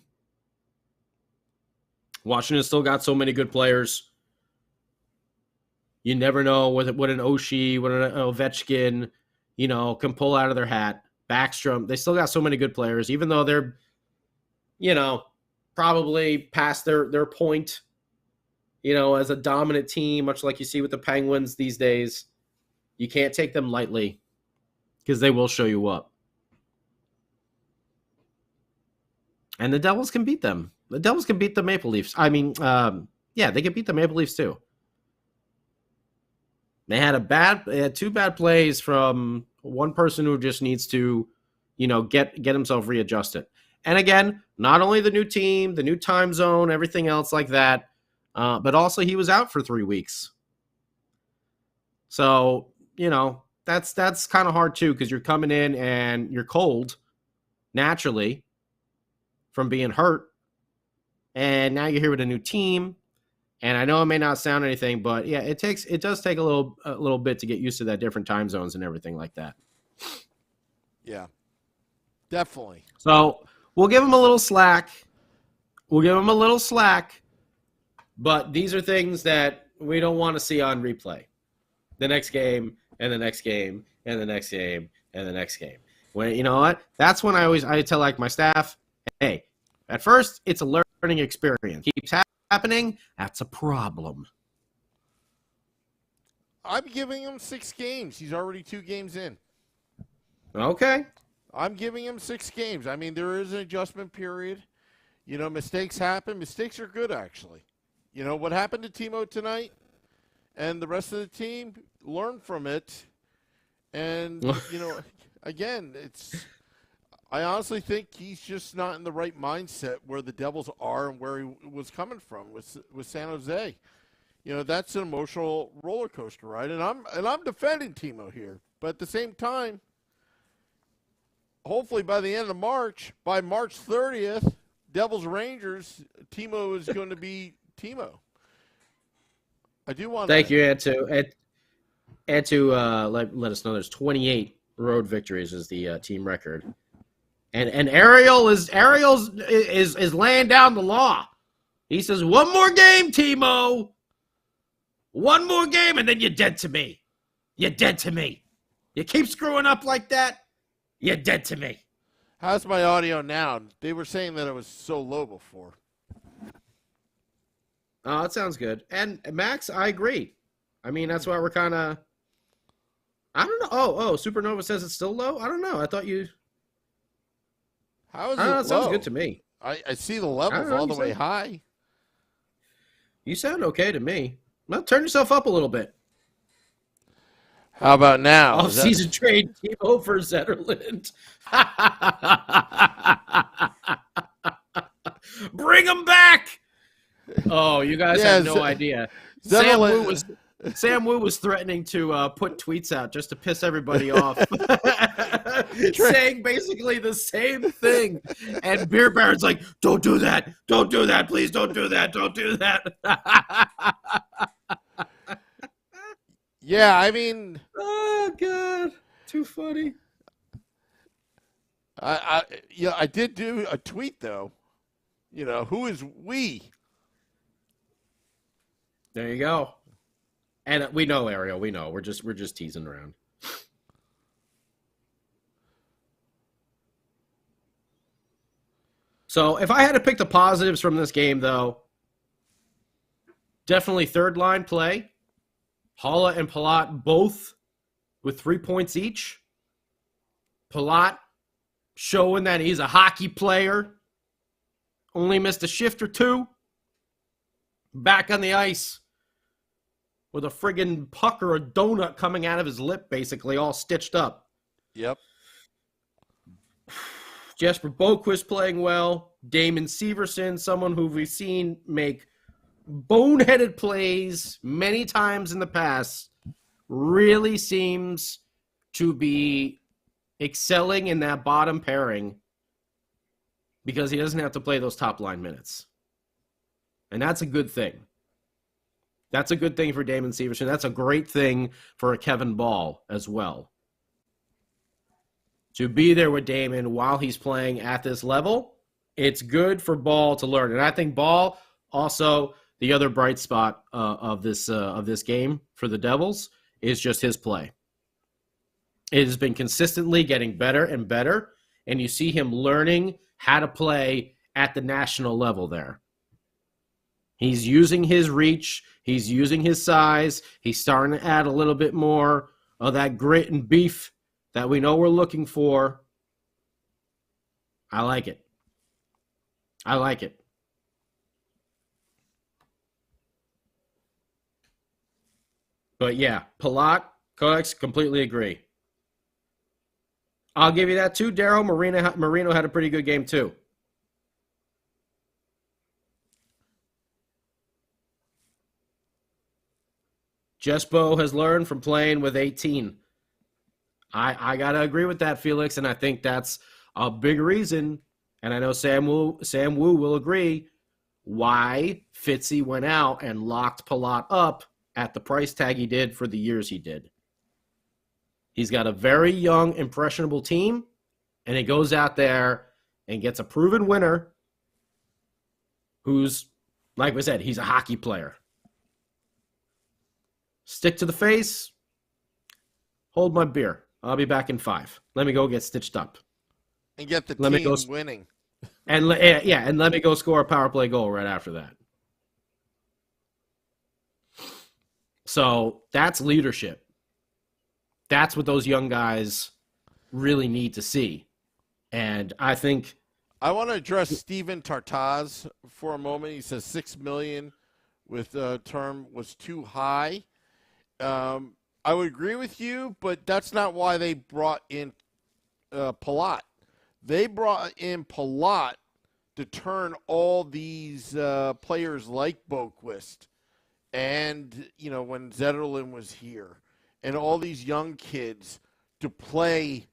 Washington still got so many good players. You never know what an Oshie, what an Ovechkin, can pull out of their hat. Backstrom, they still got so many good players, even though they're, probably past their point, as a dominant team, much like you see with the Penguins these days. You can't take them lightly because they will show you up. And the Devils can beat them. The Devils can beat the Maple Leafs. They can beat the Maple Leafs too. They had two bad plays from one person who just needs to, get himself readjusted. And again, not only the new team, the new time zone, everything else like that, but also he was out for 3 weeks. So, that's kind of hard too, because you're coming in and you're cold naturally from being hurt. And now you're here with a new team. And I know it may not sound anything, but yeah, it does take a little bit to get used to that different time zones and everything like that. Yeah, definitely. So we'll give them a little slack. But these are things that we don't want to see on replay. The next game and the next game and the next game and the next game. When you know what? That's when I tell my staff, hey, at first it's a learning experience. Keeps happening, that's a problem. I'm giving him 6 games. He's already 2 games in. Okay. I'm giving him 6 games. There is an adjustment period. Mistakes happen. Mistakes are good, actually. What happened to Timo tonight and the rest of the team, learn from it. And, again, I honestly think he's just not in the right mindset where the Devils are and where he was coming from with San Jose. That's an emotional roller coaster, right? And I'm defending Timo here, but at the same time, hopefully by the end of March, by March 30th, Devils Rangers, Timo is going to be Timo. I do want. Thank you, Ed. To let us know, there's 28 road victories is the team record. And Ariel's laying down the law. He says, one more game, Timo. One more game, and then you're dead to me. You're dead to me. You keep screwing up like that, You're dead to me. How's my audio now? They were saying that it was so low before. Oh, it sounds good. And Max, I agree. I mean, that's why we're kind of. I don't know. Oh, Supernova says it's still low. I don't know. I thought you. How is I don't know. it It sounds low? good to me. I see the levels know, all the you way said- high. You sound okay to me. Well, turn yourself up a little bit. How about now? Off-season trade Timo for Zetterland. Bring him back! Oh, you guys have no idea. Sam Wu was threatening to put tweets out just to piss everybody off, saying basically the same thing. And Beer Baron's like, "Don't do that! Don't do that! Please don't do that! Don't do that!" Yeah, I mean, Oh God, too funny. I did do a tweet though. You know, who is we? There you go. And we know, Ariel. We know. We're just teasing around. So if I had to pick the positives from this game, though, definitely third line play. Hala and Palat both with 3 points each. Palat showing that he's a hockey player. Only missed a shift or two. Back on the ice with a friggin' puck or a donut coming out of his lip, basically, all stitched up. Yep. Jesper Boquist playing well. Damon Severson, someone who we've seen make boneheaded plays many times in the past, really seems to be excelling in that bottom pairing because he doesn't have to play those top line minutes. And that's a good thing. That's a good thing for Damon Severson. That's a great thing for a Kevin Ball as well. To be there with Damon while he's playing at this level, it's good for Ball to learn. And I think Ball also, the other bright spot of this game for the Devils is just his play. It has been consistently getting better and better, and you see him learning how to play at the national level there. He's using his reach. He's using his size. He's starting to add a little bit more of that grit and beef that we know we're looking for. I like it. I like it. But yeah, Palat, Codex, completely agree. I'll give you that too, Daryl. Marino had a pretty good game too. Jespo has learned from playing with 18. I got to agree with that, Felix, and I think that's a big reason, and I know Sam Wu will agree, why Fitzy went out and locked Palat up at the price tag he did for the years he did. He's got a very young, impressionable team, and he goes out there and gets a proven winner who's, like we said, he's a hockey player. Stick to the face. Hold my beer. I'll be back in 5. Let me go get stitched up. And get the team winning. And let me go score a power play goal right after that. So that's leadership. That's what those young guys really need to see. And I think I want to address Steven Tartaz for a moment. He says $6 million with the term was too high. I would agree with you, but that's not why they brought in Palat. They brought in Palat to turn all these players like Boquist and, you know, when Zetterlund was here, and all these young kids to play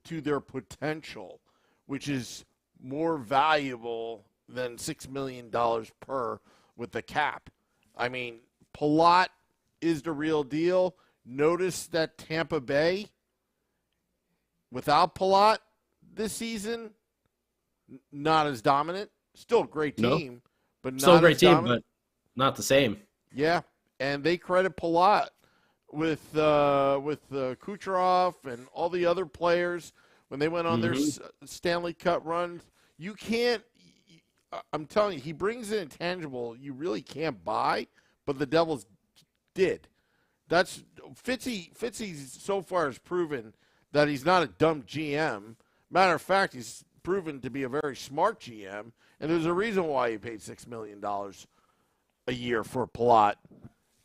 to their potential, which is more valuable than $6 million per with the cap. I mean, Palat is the real deal. Notice that Tampa Bay, without Palat this season, not as dominant. Still a great team, but not still a great as team, dominant. but not the same. Yeah, and they credit Palat with Kucherov and all the other players when they went on their Stanley Cup runs. You can't. I'm telling you, he brings an intangible you really can't buy, but the Devils did. That's Fitzy. Fitzy so far has proven that he's not a dumb GM. Matter of fact, he's proven to be a very smart GM, and there's a reason why he paid $6 million a year for Palat.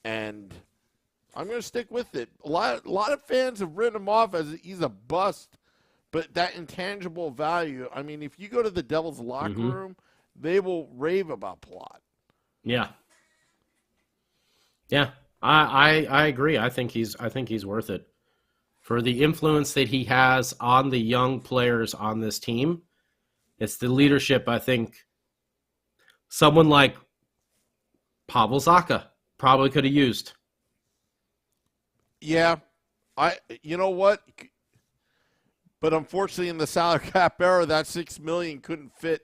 And I'm going to stick with it. A lot of fans have written him off as he's a bust, but that intangible value. I mean, if you go to the Devils locker room, they will rave about Palat. Yeah. Yeah. I agree. I think he's worth it for the influence that he has on the young players on this team. It's the leadership. I think someone like Pavel Zacha probably could have used. Yeah, you know what? But unfortunately, in the salary cap era, that $6 million couldn't fit.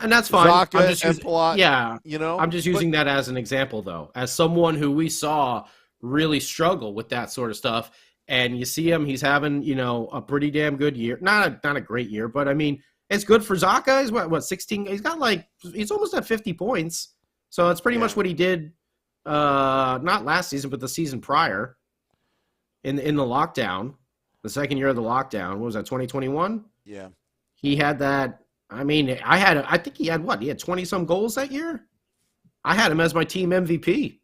And that's fine. Zacha and Palat, yeah, you know. I'm just using that as an example, though, as someone who we saw really struggle with that sort of stuff. And you see him; he's having, a pretty damn good year. Not a great year, but I mean, it's good for Zacha. He's what 16? He's got he's almost at 50 points. So it's pretty much what he did, not last season, but the season prior, in the lockdown, the second year of the lockdown. What was that? 2021. Yeah, he had that. I mean, I think he had what? He had 20-some goals that year? I had him as my team MVP.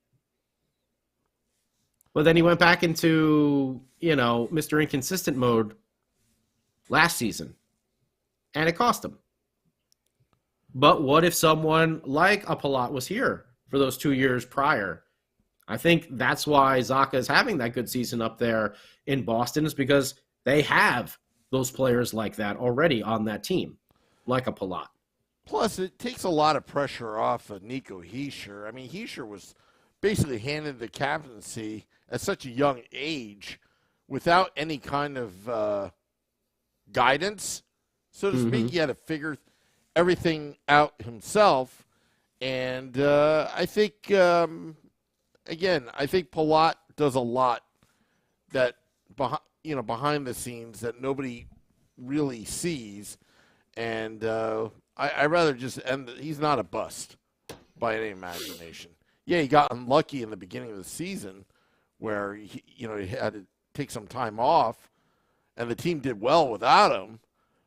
But then he went back into, Mr. Inconsistent mode last season. And it cost him. But what if someone like a Palat was here for those 2 years prior? I think that's why Zacha is having that good season up there in Boston, is because they have those players like that already on that team. Like a Palat. Plus, it takes a lot of pressure off of Nico Hischier. I mean, Hischier was basically handed the captaincy at such a young age without any kind of guidance, so to speak. He had to figure everything out himself. And I think, again, I think Palat does a lot that, behind the scenes that nobody really sees. And I'd rather just end – he's not a bust by any imagination. Yeah, he got unlucky in the beginning of the season where, he had to take some time off, and the team did well without him.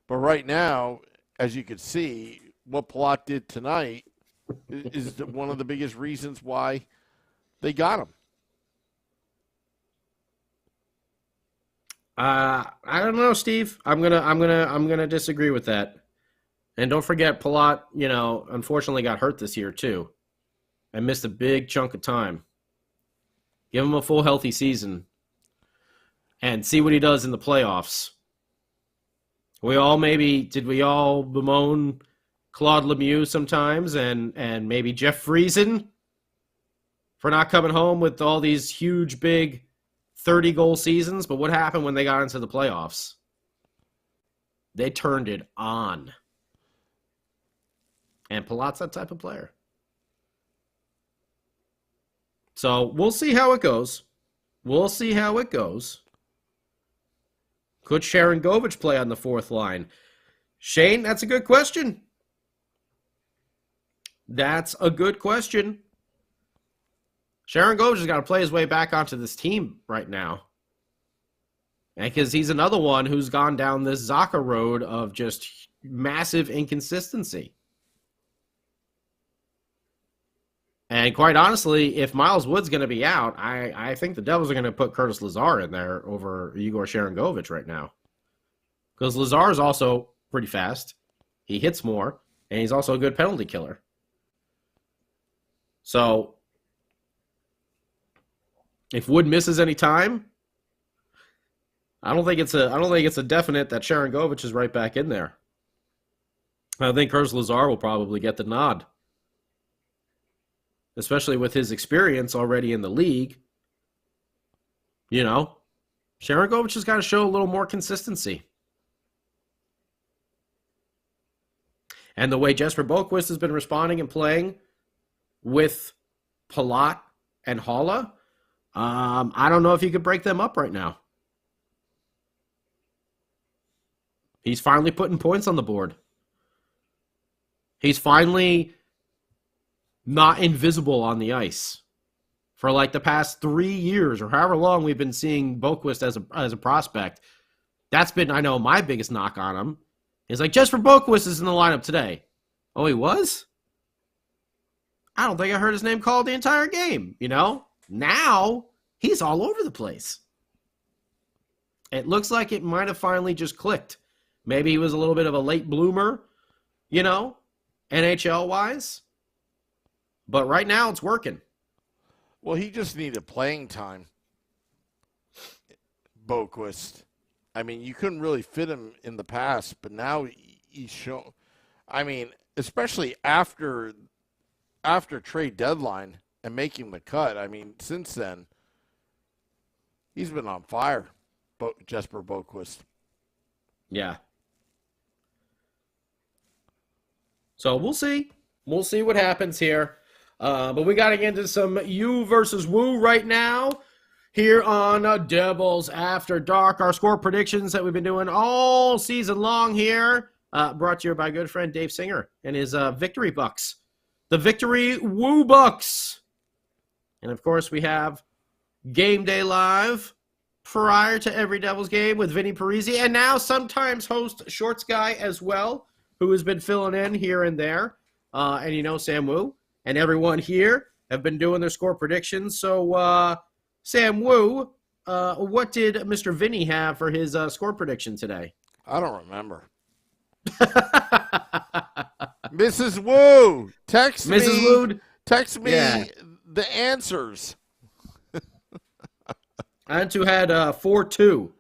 But right now, as you can see, what Palat did tonight is one of the biggest reasons why they got him. I don't know, Steve. I'm gonna disagree with that. And don't forget, Palat, unfortunately got hurt this year too, and missed a big chunk of time. Give him a full healthy season, and see what he does in the playoffs. Did we all bemoan Claude Lemieux sometimes, and maybe Jeff Friesen for not coming home with all these huge, big 30-goal seasons? But what happened when they got into the playoffs? They turned it on. And Palat's that type of player. So we'll see how it goes. Could Sharon Govich play on the fourth line? Shane, that's a good question. Sharon Govich has got to play his way back onto this team right now. Because he's another one who's gone down this Zacha road of just massive inconsistency. And quite honestly, if Miles Wood's going to be out, I think the Devils are going to put Curtis Lazar in there over Igor Sharangovich right now. Because Lazar is also pretty fast. He hits more, and he's also a good penalty killer. So, if Wood misses any time, I don't think it's a definite that Sharangovich is right back in there. I think Curtis Lazar will probably get the nod. Especially with his experience already in the league. Sharangovich has got to show a little more consistency. And the way Jesper Boqvist has been responding and playing with Palat and Haula, I don't know if you could break them up right now. He's finally putting points on the board. He's finally not invisible on the ice. For like the past 3 years or however long we've been seeing Boquist as a prospect, that's been, I know, my biggest knock on him. He's like, Jesper Boquist is in the lineup today. Oh, he was? I don't think I heard his name called the entire game, you know? Now, he's all over the place. It looks like it might have finally just clicked. Maybe he was a little bit of a late bloomer, you know, NHL-wise. But right now, it's working. Well, he just needed playing time, Boquist. I mean, you couldn't really fit him in the past, but now he's shown. I mean, especially after trade deadline and making the cut. I mean, since then, he's been on fire, Jesper Boquist. Yeah. So we'll see. We'll see what happens here. But we got to get into some you versus woo right now here on Devils After Dark. Our score predictions that we've been doing all season long here, brought to you by good friend Dave Singer and his Victory Bucks. The Victory Woo Bucks. And, of course, we have Game Day Live prior to every Devils game with Vinny Parisi, and now sometimes host Shorts Guy as well, who has been filling in here and there. And, you know, Sam Woo and everyone here have been doing their score predictions. So, Sam Woo, what did Mr. Vinny have for his score prediction today? I don't remember. Mrs. Woo, text me. Mrs. Woo, text me the answers. Antu had 4-2.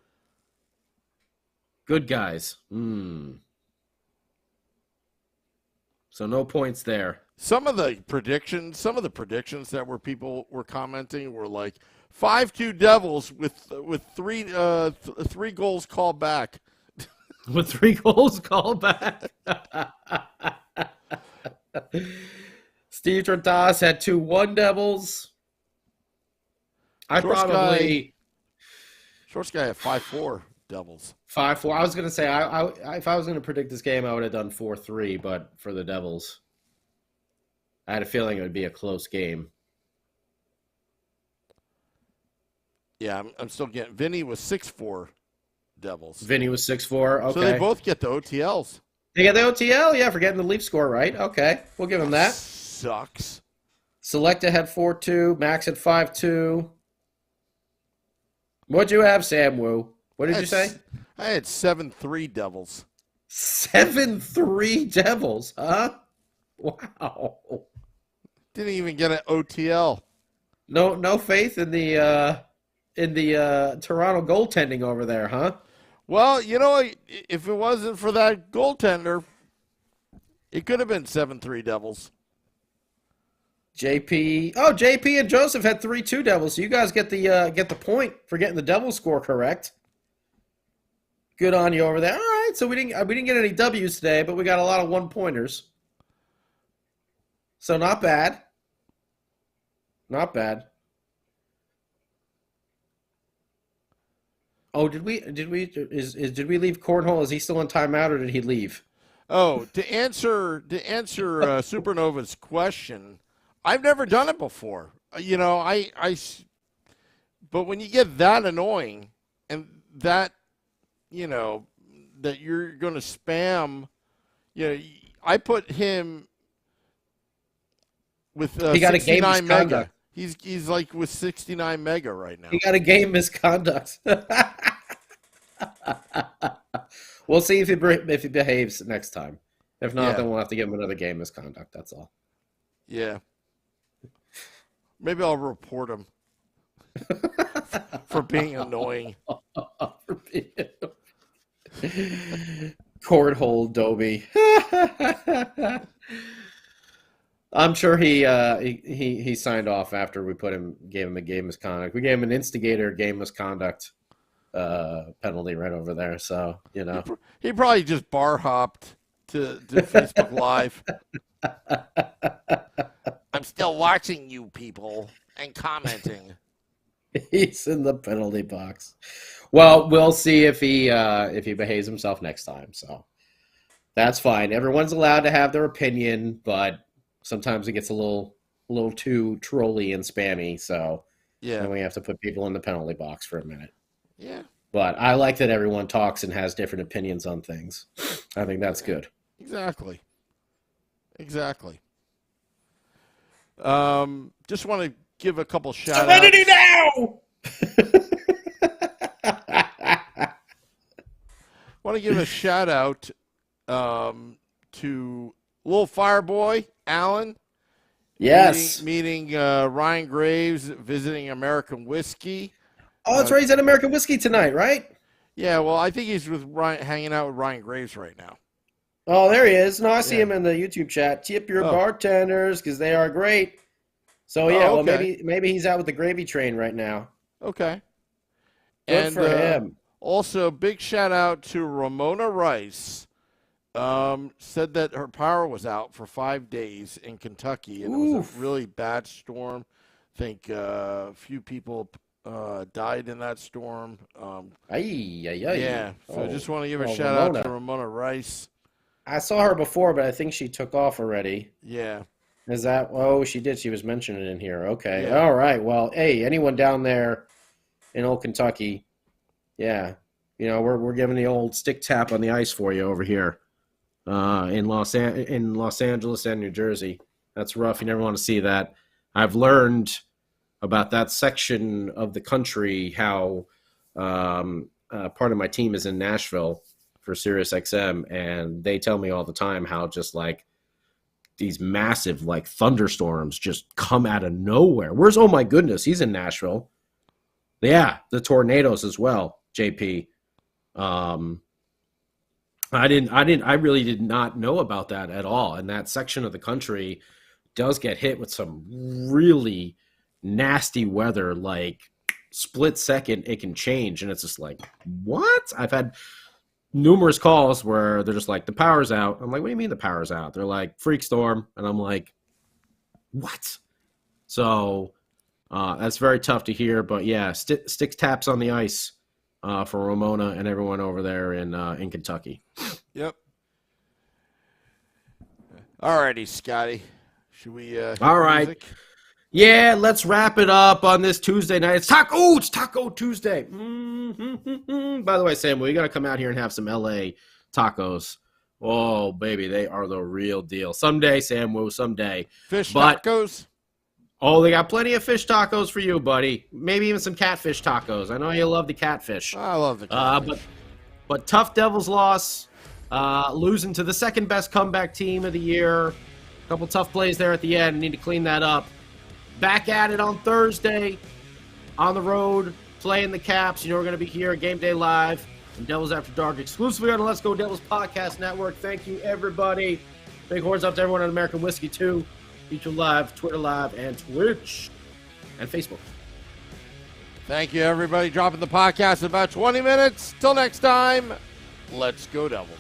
Good guys. So no points there. Some of the predictions that people were commenting were like 5-2 Devils with three goals called back. With 3 goals called back. Steve Trentas had 2-1 Devils. Shorts guy had 5-4 Devils. 5-4. I was going to say, if I was going to predict this game, I would have done 4-3, but for the Devils, I had a feeling it would be a close game. Yeah, I'm still getting. Vinny was 6-4 Devils. Vinny was 6-4. Okay. So they both get the OTLs. They get the OTL? Yeah, for getting the Leaf score right. Okay. We'll give him that. Sucks. Selecta had 4-2. Max had 5-2. What'd you have, Sam Woo? What did you say? I had 7-3 Devils. 7-3 Devils, huh? Wow. Didn't even get an OTL. No faith in the Toronto goaltending over there, huh? Well, you know, if it wasn't for that goaltender, it could have been 7-3 Devils. JP and Joseph had 3-2 Devils. So you guys get the point for getting the Devils score correct. Good on you over there. All right, so we didn't get any W's today, but we got a lot of 1-pointers. So not bad. Not bad. Oh, did we leave Cornhole? Is he still on timeout, or did he leave? Oh, to answer Supernova's question, I've never done it before. You know, but when you get that annoying and that, you know, that you're going to spam, you know, I put him with he got 69 a game mega. misconduct. He's like with 69 mega right now. He got a game misconduct. We'll see if he behaves next time. If not, then we'll have to give him another game misconduct. That's all. Yeah. Maybe I'll report him for being annoying. Cornhole Dobie. I'm sure he signed off after we gave him a game misconduct. We gave him an instigator game misconduct penalty right over there. So, you know. He probably just bar hopped to Facebook Live. I'm still watching you people and commenting. He's in the penalty box. Well, we'll see if he behaves himself next time. So that's fine. Everyone's allowed to have their opinion, but sometimes it gets a little too trolly and spammy. So then we have to put people in the penalty box for a minute. Yeah. But I like that everyone talks and has different opinions on things. I think that's good. Exactly. Just want to give a couple shout outs. Serenity now! Want to give a shout out to Little Fireboy, Alan. Yes. Meeting Ryan Graves, visiting American Whiskey. Oh, that's right. He's at American Whiskey tonight, right? Yeah, well, I think he's with Ryan, hanging out with Ryan Graves right now. Oh, there he is. No, I see him in the YouTube chat. Tip your bartenders because they are great. So, well, maybe he's out with the gravy train right now. Okay. Good for him. Also, big shout out to Ramona Rice. Said that her power was out for 5 days in Kentucky, and it was a really bad storm. I think a few people died in that storm. Yeah, so just want to give a shout out to Ramona Rice. I saw her before, but I think she took off already. Yeah. Is that? Oh, she did. She was mentioning it in here. Okay. Yeah. All right. Well, hey, anyone down there in old Kentucky, we're giving the old stick tap on the ice for you over here in Los Angeles and New Jersey. That's rough. You never want to see that. I've learned about that section of the country how part of my team is in Nashville for SiriusXM, and they tell me all the time how just like these massive like thunderstorms just come out of nowhere. Where's oh my goodness, he's in Nashville. Yeah, the tornadoes as well, JP. I really did not know about that at all. And that section of the country does get hit with some really nasty weather, like split second it can change, and it's just like, what? I've had numerous calls where they're just like, the power's out. I'm like, what do you mean the power's out? They're like, freak storm. And I'm like, what? So that's very tough to hear. But yeah, sticks taps on the ice for Ramona and everyone over there in Kentucky. Yep. All righty, Scotty. Should we all right. Music? Yeah, let's wrap it up on this Tuesday night. It's Taco Tuesday. Mm-hmm. By the way, Sam, we got to come out here and have some LA tacos. Oh, baby, they are the real deal. Someday, Sam, someday. Tacos? Oh, they got plenty of fish tacos for you, buddy. Maybe even some catfish tacos. I know you love the catfish. I love the catfish. But tough Devils loss, losing to the second best comeback team of the year. A couple tough plays there at the end. Need to clean that up. Back at it on Thursday, on the road, playing the Caps. We're going to be here, Game Day Live, and Devils After Dark, exclusively on the Let's Go Devils Podcast Network. Thank you, everybody. Big horns up to everyone on American Whiskey, too. YouTube Live, Twitter Live, and Twitch, and Facebook. Thank you, everybody. Dropping the podcast in about 20 minutes. Till next time, let's go Devils.